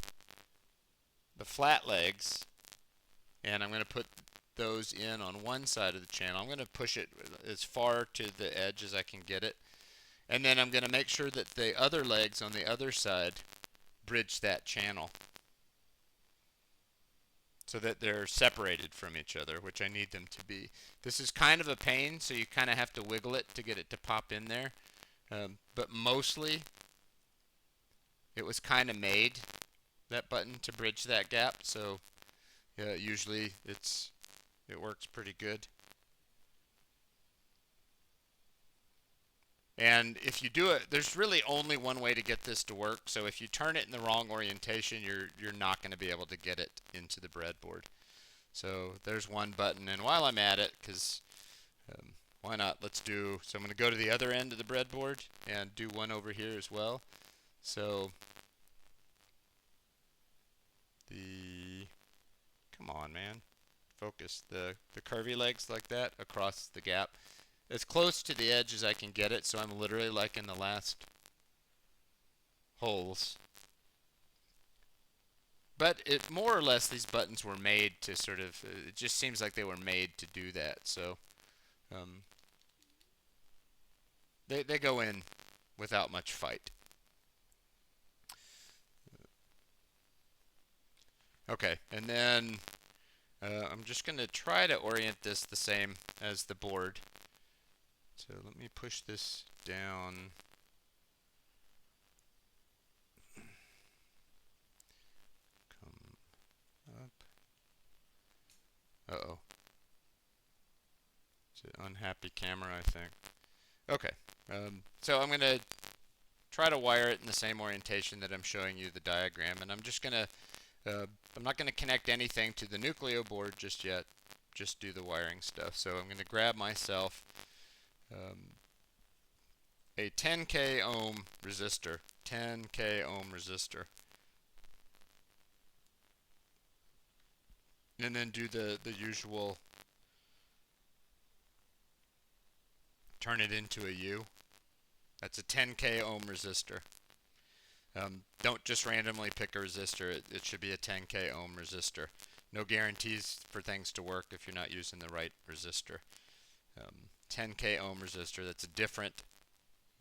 the flat legs and I'm going to put those in on one side of the channel. I'm going to push it as far to the edge as I can get it. And then I'm going to make sure that the other legs on the other side bridge that channel so that they're separated from each other, which I need them to be. This is kind of a pain, so you kind of have to wiggle it to get it to pop in there. But mostly, it was kind of made, that button, to bridge that gap. So usually it works pretty good. And if you do it, there's really only one way to get this to work. So if you turn it in the wrong orientation, you're not going to be able to get it into the breadboard. So there's one button. And while I'm at it, because why not? So I'm going to go to the other end of the breadboard and do one over here as well. So come on, man, focus the curvy legs like that across the gap, as close to the edge as I can get it. So I'm literally like in the last holes. But it more or less, these buttons were made to sort of, it just seems like they were made to do that. So um, they go in without much fight. Okay, and then I'm just going to try to orient this the same as the board. So let me push this down. Come up. Uh-oh. It's an unhappy camera, I think. Okay, so I'm going to try to wire it in the same orientation that I'm showing you the diagram, and I'm just going to I'm not going to connect anything to the Nucleo board just yet, just do the wiring stuff. So I'm going to grab myself a 10K ohm resistor, 10K ohm resistor, and then do the usual, turn it into a U. That's a 10K ohm resistor. Don't just randomly pick a resistor. It should be a 10K ohm resistor. No guarantees for things to work if you're not using the right resistor. 10K ohm resistor, that's different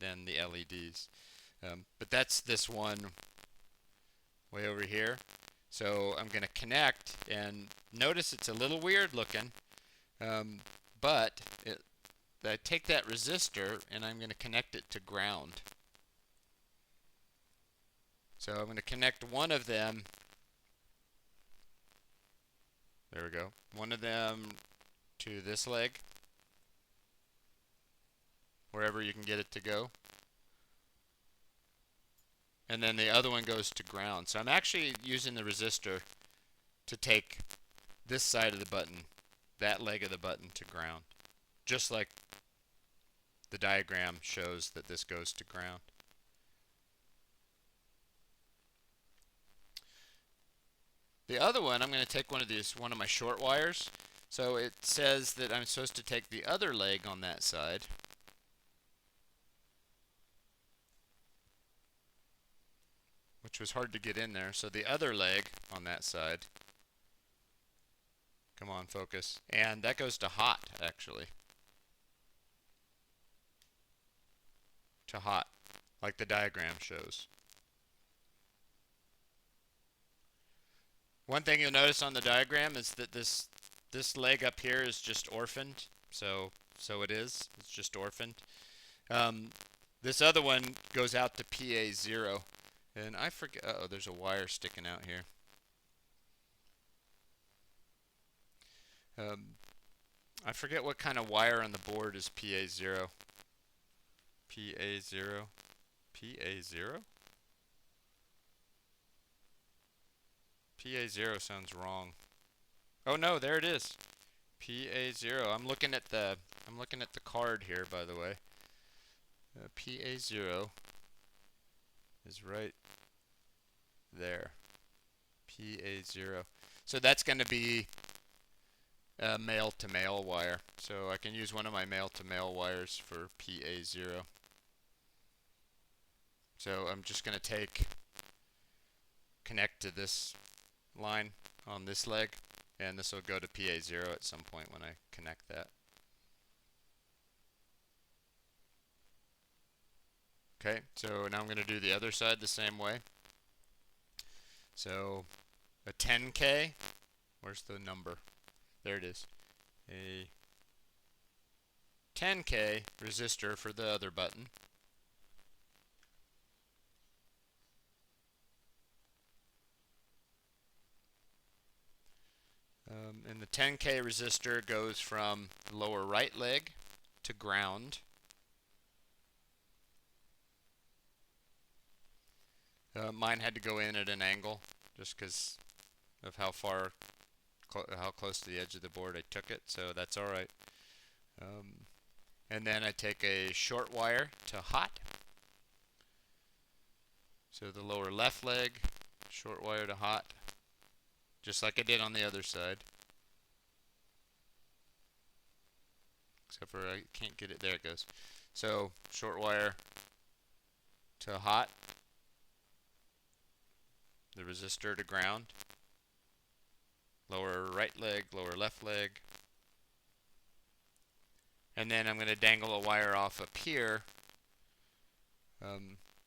than the LEDs. But that's this one way over here. So I'm going to connect, and notice it's a little weird looking, but I take that resistor and I'm going to connect it to ground. So I'm going to connect one of them. There we go. One of them to this leg, wherever you can get it to go. And then the other one goes to ground. So I'm actually using the resistor to take this side of the button, that leg of the button, to ground. Just like the diagram shows that this goes to ground. The other one, I'm going to take one of my short wires. So it says that I'm supposed to take the other leg on that side. Which was hard to get in there. So the other leg on that side. Come on, focus. And that goes to hot, actually. To hot, like the diagram shows. One thing you'll notice on the diagram is that this leg up here is just orphaned. So it is. It's just orphaned. This other one goes out to PA0. And I forget. Uh-oh, there's a wire sticking out here. I forget what kind of wire on the board is PA0. PA0. PA0? PA0 sounds wrong. Oh no, there it is. PA0. I'm looking at the card here, by the way. PA0 is right there. PA0. So that's going to be a male-to-male wire. So I can use one of my male-to-male wires for PA0. So I'm just going to connect to this line on this leg, and this will go to PA0 at some point when I connect that. Okay, so now I'm going to do the other side the same way. So a 10K, where's the number? There it is. A 10K resistor for the other button. And the 10K resistor goes from the lower right leg to ground. Mine had to go in at an angle just because of how close to the edge of the board I took it, so that's all right. And then I take a short wire to hot. So the lower left leg, short wire to hot, just like I did on the other side. Except for I can't get it. There it goes. So short wire to hot, the resistor to ground, lower right leg, lower left leg, and then I'm going to dangle a wire off up here.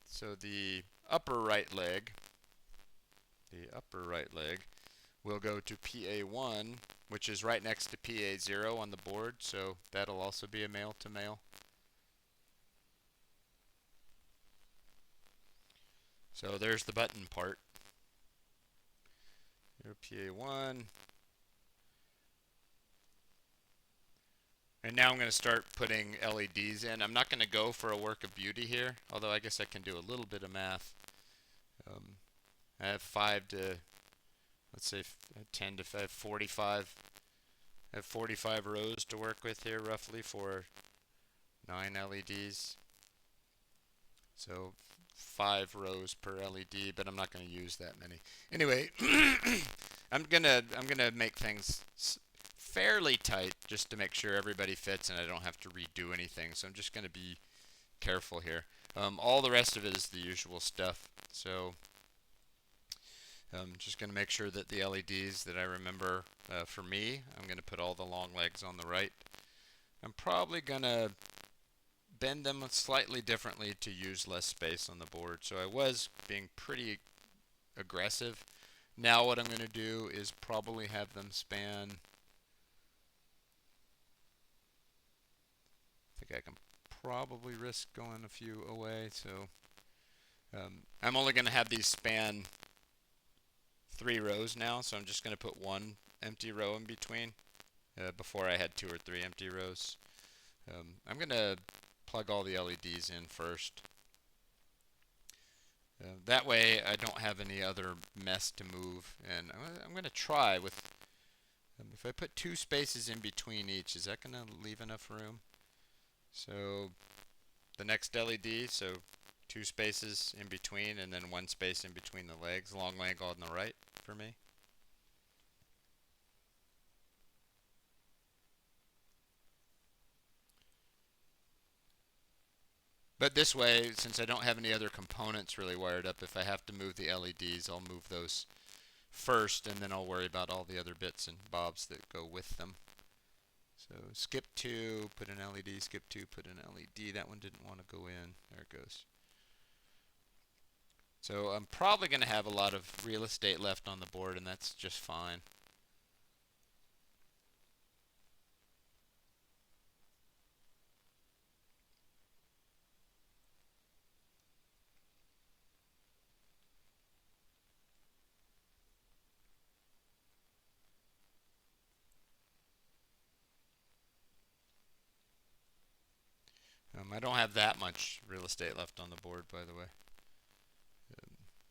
So the upper right leg will go to PA1, which is right next to PA0 on the board, so that'll also be a male to male. So there's the button part. Here, PA1. And now I'm going to start putting LEDs in. I'm not going to go for a work of beauty here, although I guess I can do a little bit of math. I have 5 to, let's say 10 to 5, 45. I have 45 rows to work with here roughly for 9 LEDs. So 5 rows per LED, but I'm not going to use that many. Anyway, I'm gonna make things fairly tight just to make sure everybody fits and I don't have to redo anything. So I'm just going to be careful here. All the rest of it is the usual stuff. So I'm just going to make sure that the LEDs that I remember for me, I'm going to put all the long legs on the right. I'm probably going to bend them slightly differently to use less space on the board. So I was being pretty aggressive. Now what I'm going to do is probably have them span, I think I can probably risk going a few away. So I'm only going to have these span 3 rows now, so I'm just going to put 1 empty row in between. Before I had 2 or 3 empty rows. I'm going to plug all the LEDs in first. That way I don't have any other mess to move. And I'm going to try with, if I put 2 spaces in between each, is that going to leave enough room? So the next LED, so 2 spaces in between and then 1 space in between the legs, long leg on the right for me. But this way, since I don't have any other components really wired up, if I have to move the LEDs, I'll move those first, and then I'll worry about all the other bits and bobs that go with them. So skip 2, put an LED, skip 2, put an LED. That one didn't want to go in. There it goes. So I'm probably going to have a lot of real estate left on the board, and that's just fine. I don't have that much real estate left on the board, by the way.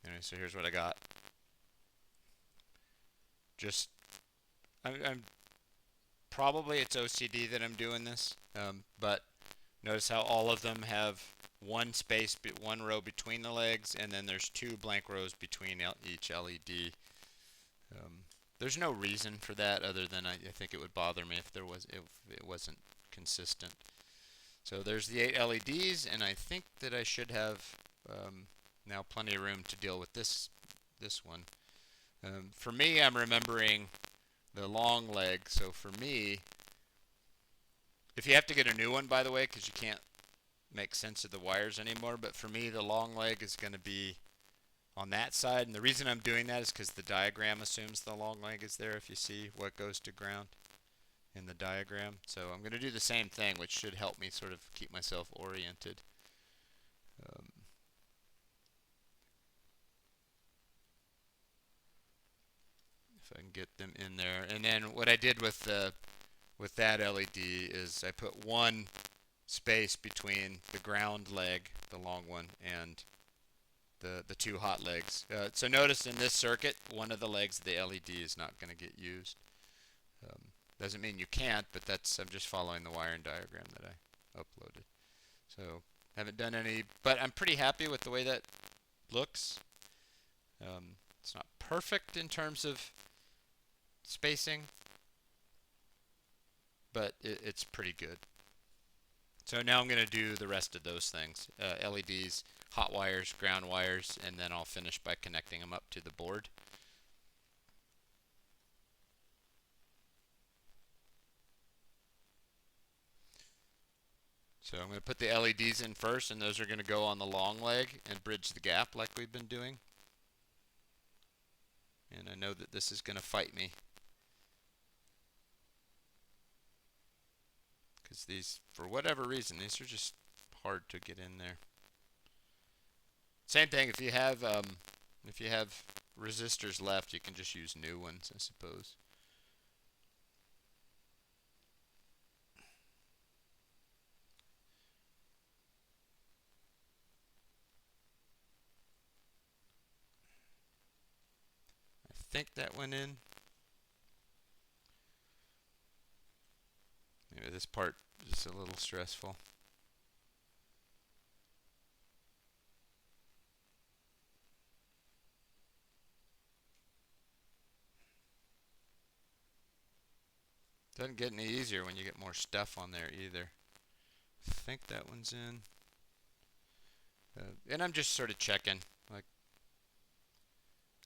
Anyway, so here's what I got. Just, I'm probably it's OCD that I'm doing this, but notice how all of them have 1 space, 1 row between the legs, and then there's 2 blank rows between each LED. There's no reason for that other than I think it would bother me if it wasn't consistent. So there's the 8 LEDs, and I think that I should have now plenty of room to deal with this one. For me, I'm remembering the long leg. So for me, if you have to get a new one, by the way, because you can't make sense of the wires anymore, but for me, the long leg is going to be on that side. And the reason I'm doing that is because the diagram assumes the long leg is there, if you see what goes to ground in the diagram. So I'm going to do the same thing, which should help me sort of keep myself oriented. If I can get them in there. And then what I did with that LED is I put 1 space between the ground leg, the long one, and the two hot legs. So notice in this circuit, one of the legs of the LED is not going to get used. Um, doesn't mean you can't, but I'm just following the wiring diagram that I uploaded. So haven't done any, but I'm pretty happy with the way that looks. It's not perfect in terms of spacing, but it's pretty good. So now I'm going to do the rest of those things. LEDs, hot wires, ground wires, and then I'll finish by connecting them up to the board. So I'm going to put the LEDs in first, and those are going to go on the long leg and bridge the gap like we've been doing. And I know that this is going to fight me, because these, for whatever reason, these are just hard to get in there. Same thing, if you have resistors left, you can just use new ones, I suppose. I think that went in. Maybe this part is a little stressful. Doesn't get any easier when you get more stuff on there either. I think that one's in. And I'm just sort of checking. Like,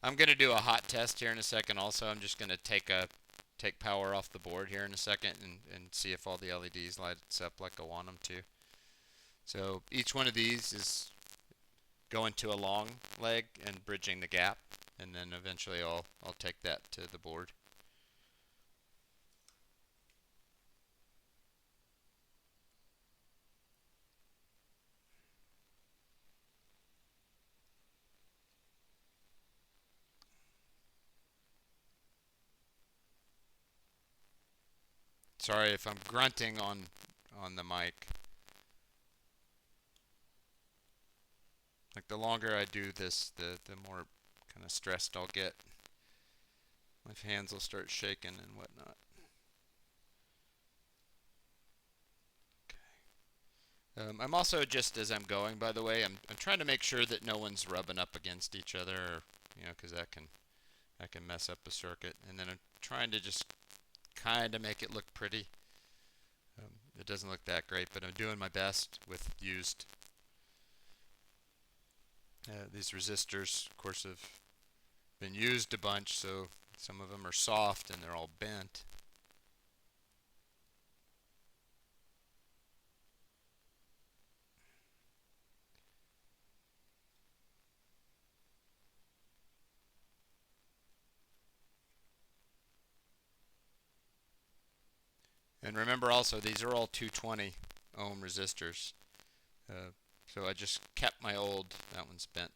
I'm gonna do a hot test here in a second. Also, I'm just gonna take power off the board here in a second and see if all the LEDs lights up like I want them to. So each one of these is going to a long leg and bridging the gap, and then eventually I'll take that to the board. Sorry if I'm grunting on the mic. Like, the longer I do this, the more kind of stressed I'll get. My hands will start shaking and whatnot. Okay. I'm also, just as I'm going, by the way, I'm trying to make sure that no one's rubbing up against each other, or, because that can mess up a circuit. And then I'm trying to just kind of make it look pretty. It doesn't look that great, but I'm doing my best with used. These resistors, of course, have been used a bunch, so some of them are soft and they're all bent. And remember also, these are all 220 ohm resistors. So I just kept my old, that one's bent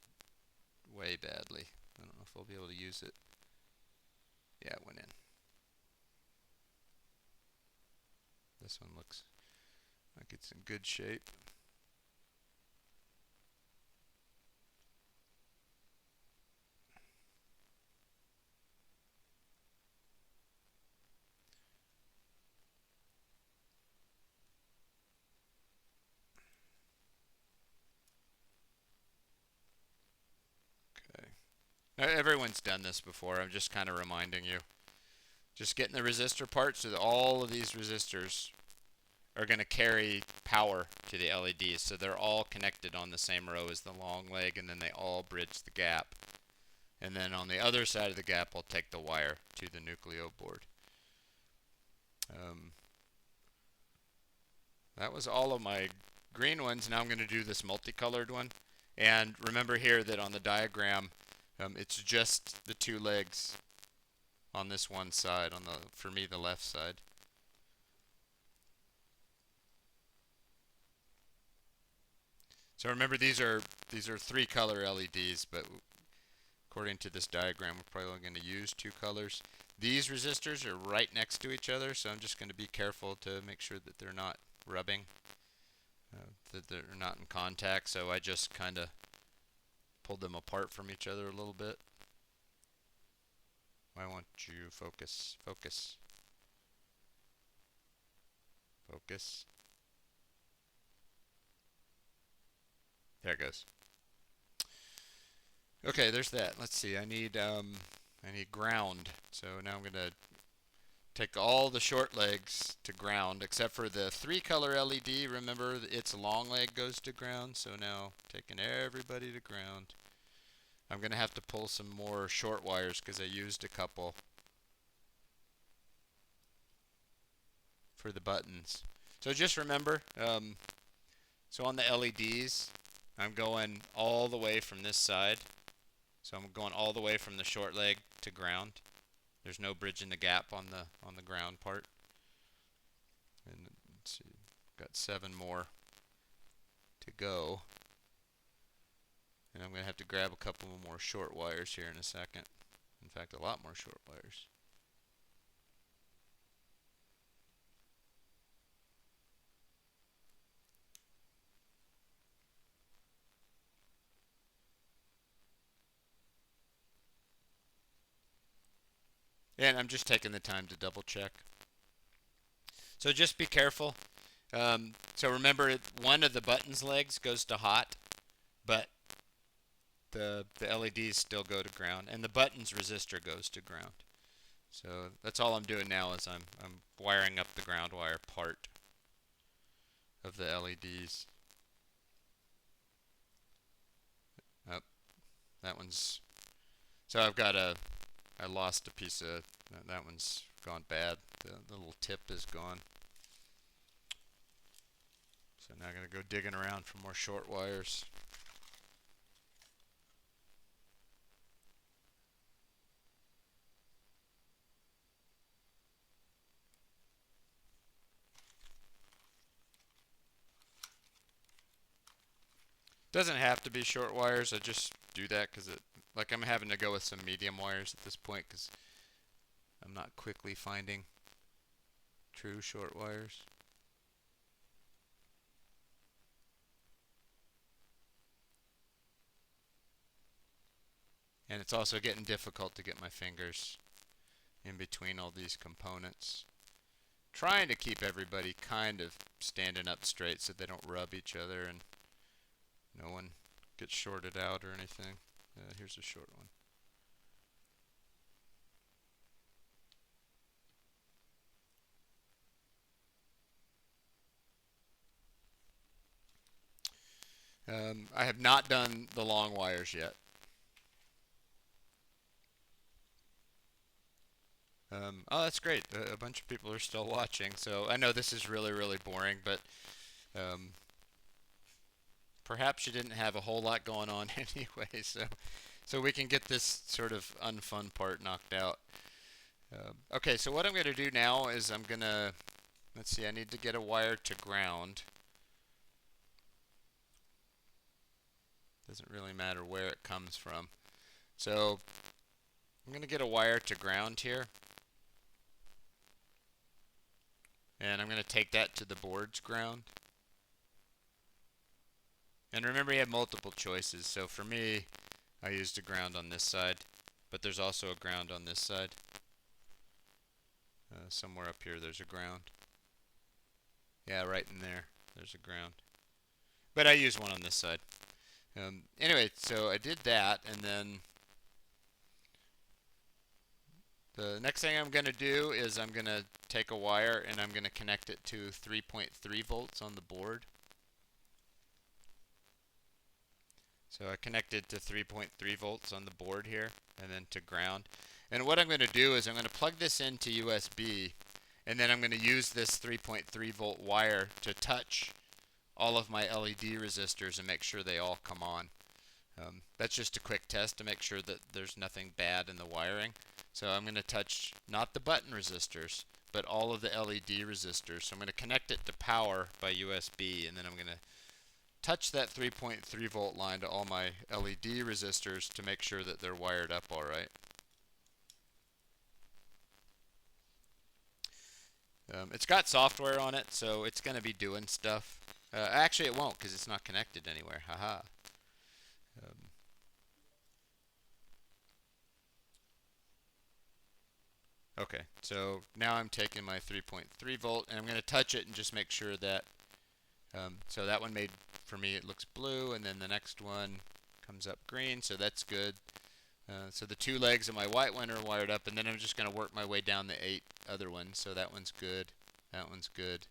way badly. I don't know if I'll be able to use it. Yeah, it went in. This one looks like it's in good shape. Okay. Now, everyone's done this before. I'm just kind of reminding you. Just getting the resistor part so that all of these resistors are going to carry power to the LEDs. So they're all connected on the same row as the long leg, and then they all bridge the gap. And then on the other side of the gap, I'll take the wire to the Nucleo board. That was all of my green ones. Now I'm going to do this multicolored one. And remember here that on the diagram, it's just the two legs on this one side, on the, for me, the left side. So remember, these are 3-color LEDs, but according to this diagram, we're probably only going to use 2 colors. These resistors are right next to each other, so I'm just going to be careful to make sure that they're not rubbing, that they're not in contact. So I just kind of pulled them apart from each other a little bit. Why won't you focus? Focus. Focus. There it goes. Okay, there's that. Let's see. I need ground. So now I'm gonna take all the short legs to ground, except for the 3-color LED. Remember, its long leg goes to ground. So now taking everybody to ground. I'm gonna have to pull some more short wires because I used a couple for the buttons. So just remember, so on the LEDs, I'm going all the way from this side. So I'm going all the way from the short leg to ground. There's no bridging the gap on the ground part. And let's see, got 7 more to go. And I'm going to have to grab a couple more short wires here in a second. In fact, a lot more short wires. And I'm just taking the time to double check. So just be careful. So remember, one of the buttons legs goes to hot, but the LEDs still go to ground, and the buttons resistor goes to ground. So that's all I'm doing now is I'm wiring up the ground wire part of the LEDs. Oh, that one's. So I lost a piece of. That one's gone bad. The little tip is gone. So now I'm going to go digging around for more short wires. Doesn't have to be short wires. I just do that because I'm having to go with some medium wires at this point because I'm not quickly finding true short wires. And it's also getting difficult to get my fingers in between all these components. Trying to keep everybody kind of standing up straight so they don't rub each other and no one gets shorted out or anything. Here's a short one. I have not done the long wires yet. Oh, that's great. A bunch of people are still watching. So I know this is really, really boring, but um, perhaps you didn't have a whole lot going on anyway. So we can get this sort of unfun part knocked out. Okay, so what I'm going to do now is I'm going to, let's see, I need to get a wire to ground. Doesn't really matter where it comes from. So I'm going to get a wire to ground here. And I'm going to take that to the board's ground. And remember, you have multiple choices. So for me, I used a ground on this side, but there's also a ground on this side. Somewhere up here there's a ground. Yeah, right in there. There's a ground. But I use one on this side. Anyway, so I did that, and then the next thing I'm going to do is I'm going to take a wire and I'm going to connect it to 3.3 volts on the board. So I connected to 3.3 volts on the board here and then to ground. And what I'm going to do is I'm going to plug this into USB, and then I'm going to use this 3.3 volt wire to touch all of my LED resistors and make sure they all come on. That's just a quick test to make sure that there's nothing bad in the wiring. So I'm going to touch not the button resistors, but all of the LED resistors. So I'm going to connect it to power by USB, and then I'm going to touch that 3.3 volt line to all my LED resistors to make sure that they're wired up all right. It's got software on it, so it's going to be doing stuff. Actually, it won't because it's not connected anywhere. Haha. Okay, so now I'm taking my 3.3 volt and I'm going to touch it and just make sure that, so that one made, for me it looks blue, and then the next one comes up green, so that's good. So the two legs of my white one are wired up, and then I'm just going to work my way down the 8 other ones. So that one's good, that one's good,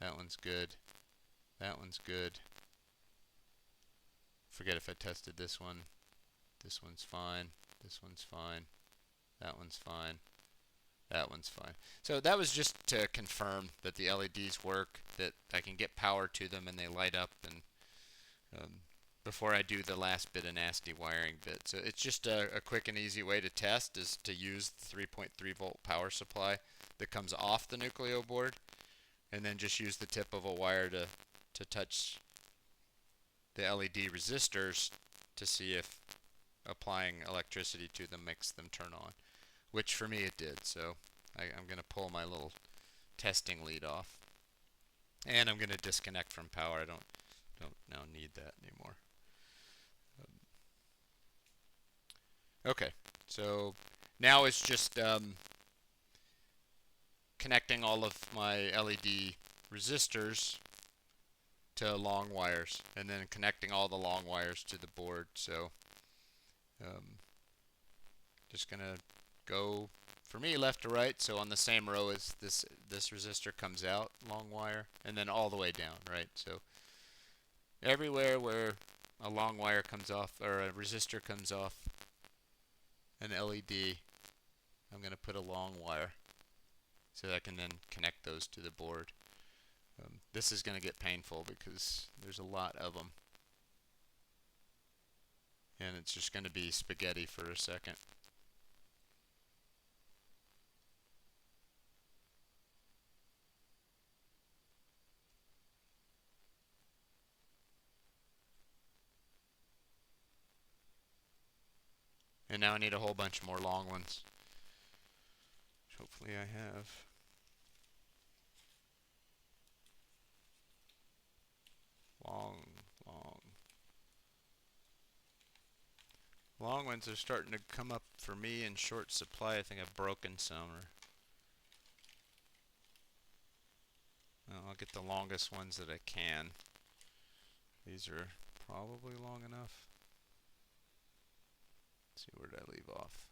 that one's good, that one's good. Forget if I tested this one. This one's fine, this one's fine, that one's fine, that one's fine. So that was just to confirm that the LEDs work, that I can get power to them and they light up, and um, before I do the last bit of nasty wiring bit. So it's just a quick and easy way to test, is to use the 3.3 volt power supply that comes off the Nucleo board, and then just use the tip of a wire to touch the LED resistors to see if applying electricity to them makes them turn on, which for me it did. So I'm going to pull my little testing lead off, and I'm going to disconnect from power. I don't now need that anymore. Okay, so now it's just connecting all of my LED resistors to long wires, and then connecting all the long wires to the board. So just gonna go, for me, left to right. So on the same row as this resistor comes out, long wire, and then all the way down, right? So everywhere where a long wire comes off, or a resistor comes off an LED, I'm going to put a long wire so that I can then connect those to the board. This is going to get painful because there's a lot of them, and it's just going to be spaghetti for a second. And now I need a whole bunch more long ones, which hopefully I have. Long, long. Long ones are starting to come up for me in short supply. I think I've broken some. I'll get the longest ones that I can. These are probably long enough. Let's see, where did I leave off?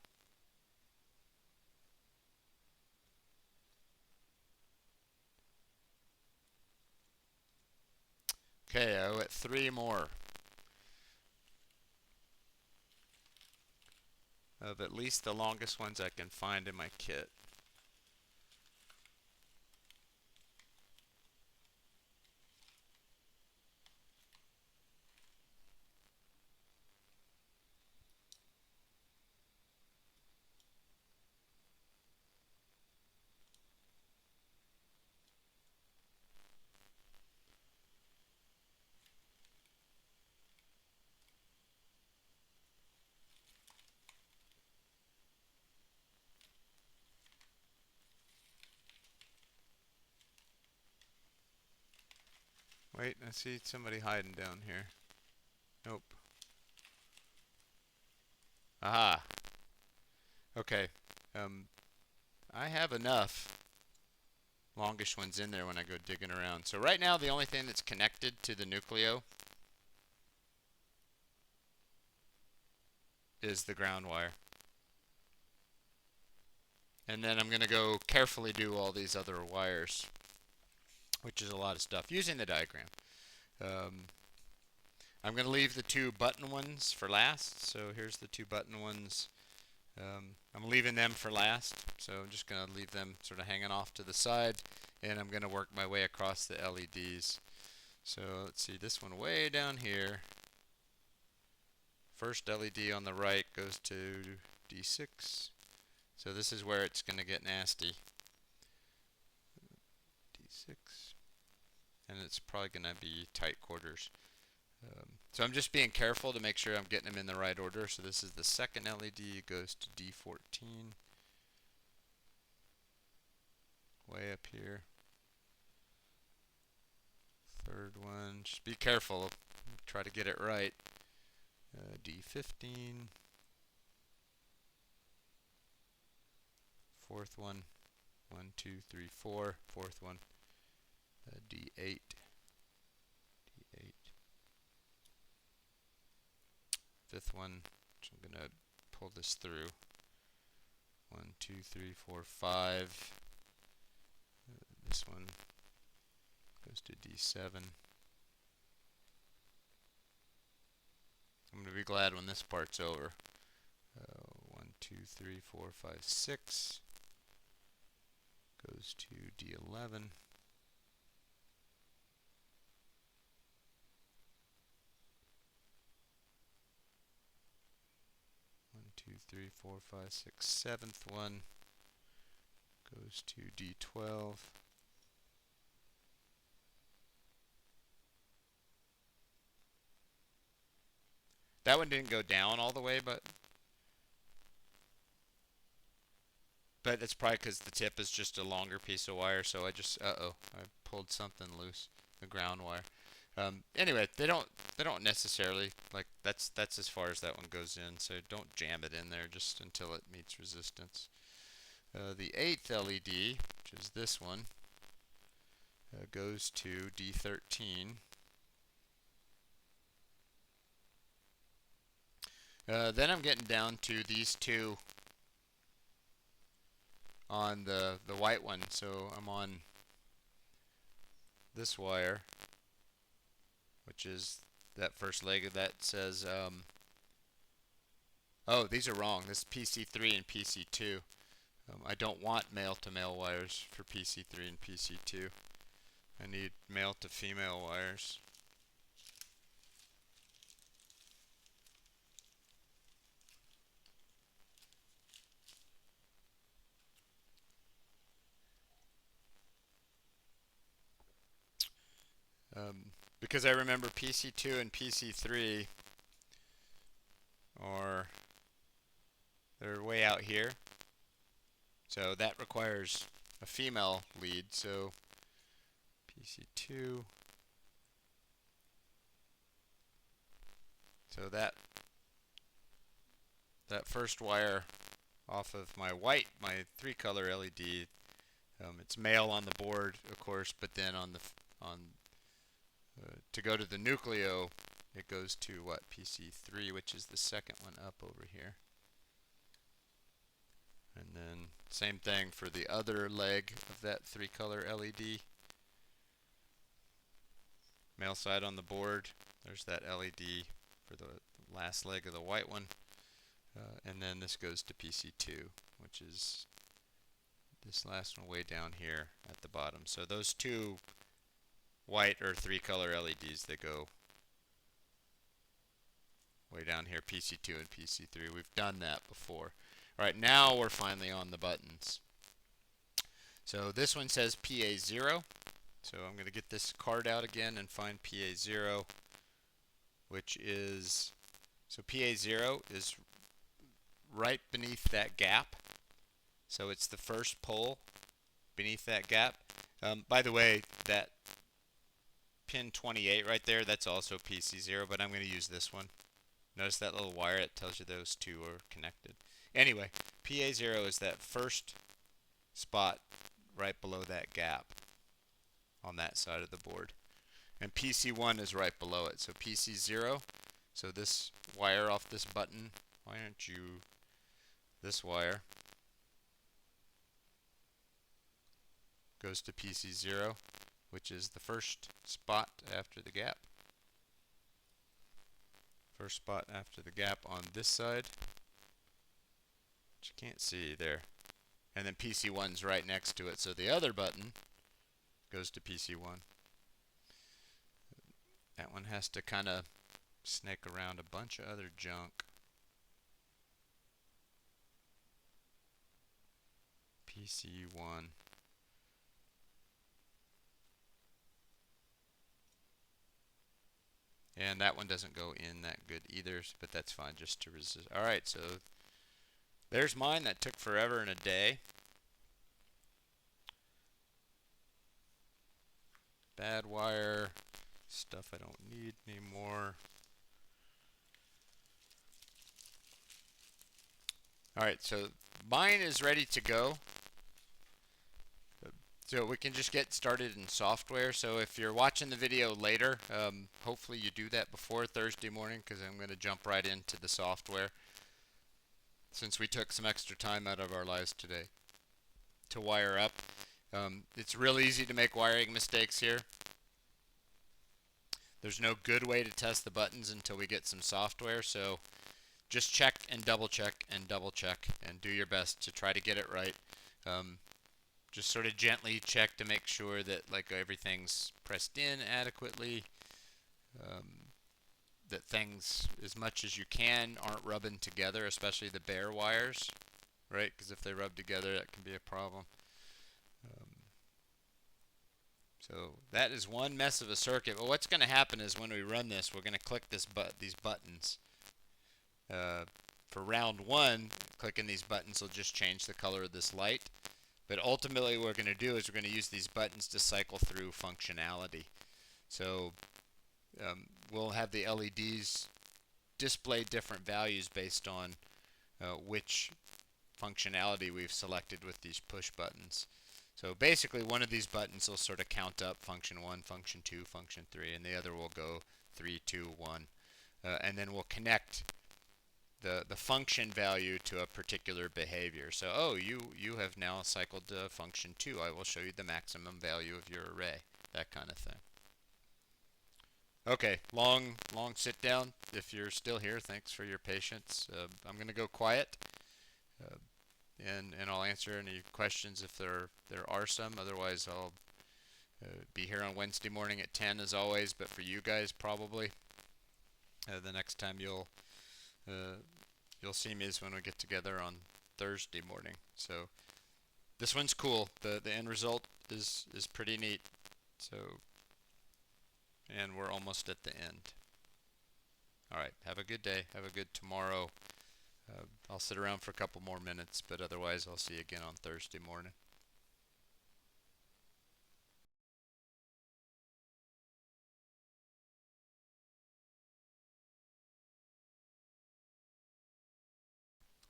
Okay, I owe it 3 more of at least the longest ones I can find in my kit. Wait, I see somebody hiding down here. Nope. Aha. Okay. I have enough longish ones in there when I go digging around. So right now the only thing that's connected to the Nucleo is the ground wire. And then I'm going to go carefully do all these other wires, which is a lot of stuff, using the diagram. I'm going to leave the 2 button ones for last. So here's the 2 button ones. I'm leaving them for last. So I'm just going to leave them sort of hanging off to the side. And I'm going to work my way across the LEDs. So let's see, this one way down here. First LED on the right goes to D6. So this is where it's going to get nasty. D6. And it's probably going to be tight quarters. So I'm just being careful to make sure I'm getting them in the right order. So this is the second LED, goes to D14. Way up here. Third one, just be careful. Try to get it right. D15. fourth one, 1, 2, 3, 4, fourth one, D8, D8, fifth one, which I'm going to pull this through, 1, 2, 3, 4, 5, this one goes to D7. I'm going to be glad when this part's over. 1, 2, 3, 4, 5, 6 goes to D11. Two, three, four, five, six, seventh one goes to D12. That one didn't go down all the way, but it's probably because the tip is just a longer piece of wire. So I just I pulled something loose, the ground wire. Anyway, they don't necessarily like that's as far as that one goes in. So don't jam it in there just until it meets resistance. The 8th LED, which is this one, goes to D13. Then I'm getting down to these two on the white one. So I'm on this wire, which is that first leg of that says, oh, these are wrong. This is PC3 and PC2. I don't want male-to-male wires for PC3 and PC2. I need male-to-female wires. Because I remember PC2 and PC3 they're way out here. So that requires a female lead. So PC2. So that first wire off of my white, my 3-color LED, it's male on the board, of course, but then to go to the Nucleo, it goes to what, PC3, which is the second one up over here. And then same thing for the other leg of that 3-color LED. Male side on the board, there's that LED for the last leg of the white one. And then this goes to PC2, which is this last one way down here at the bottom. So those two white or 3-color LEDs that go way down here, PC2 and PC3. We've done that before. All right, now we're finally on the buttons. So this one says PA0. So I'm going to get this card out again and find PA0, which is, so PA0 is right beneath that gap. So it's the first pole beneath that gap. By the way, that pin 28 right there, that's also PC0, but I'm going to use this one. Notice that little wire, it tells you those two are connected. Anyway, PA0 is that first spot right below that gap on that side of the board. And PC1 is right below it. So PC0, so this wire off this button, why aren't you, this wire goes to PC0, which is the first spot after the gap. First spot after the gap on this side, which you can't see there. And then PC1's right next to it, so the other button goes to PC1. That one has to kind of snake around a bunch of other junk. PC1. And that one doesn't go in that good either, but that's fine just to resist. All right, so there's mine. That took forever and a day. Bad wire, stuff I don't need anymore. All right, so mine is ready to go. So we can just get started in software. So if you're watching the video later, hopefully you do that before Thursday morning because I'm going to jump right into the software since we took some extra time out of our lives today to wire up. It's real easy to make wiring mistakes here. There's no good way to test the buttons until we get some software, so just check and double check and double check and do your best to try to get it right. Just sort of gently check to make sure that like everything's pressed in adequately, that things as much as you can aren't rubbing together, especially the bare wires, right? Because if they rub together, that can be a problem. So that is one mess of a circuit. But what's going to happen is when we run this, we're going to click these buttons. For round one, clicking these buttons will just change the color of this light. But ultimately what we're going to do is we're going to use these buttons to cycle through functionality. So we'll have the LEDs display different values based on which functionality we've selected with these push buttons. So basically one of these buttons will sort of count up function 1, function 2, function 3, and the other will go 3, 2, 1. And then we'll connect the function value to a particular behavior. So, oh, you have now cycled to function 2. I will show you the maximum value of your array. That kind of thing. Okay, long sit down. If you're still here, thanks for your patience. I'm going to go quiet. And I'll answer any questions if there are some. Otherwise, I'll be here on Wednesday morning at 10 as always. But for you guys, probably the next time you'll see me is when we get together on Thursday morning. So this one's cool. The end result is pretty neat. So and we're almost at the end. All right. Have a good day. Have a good tomorrow. I'll sit around for a couple more minutes, but otherwise I'll see you again on Thursday morning.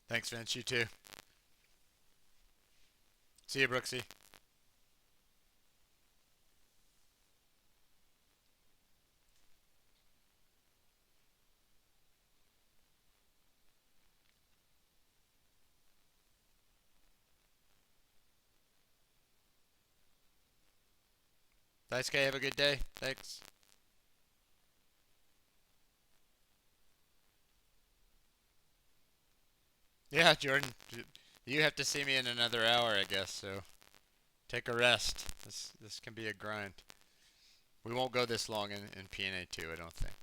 Thanks, Vince. You too. See you, Brooksy. Thanks, Kay. Have a good day. Thanks. Yeah, Jordan. You have to see me in another hour, I guess, so take a rest. This can be a grind. We won't go this long in PNA 2, I don't think.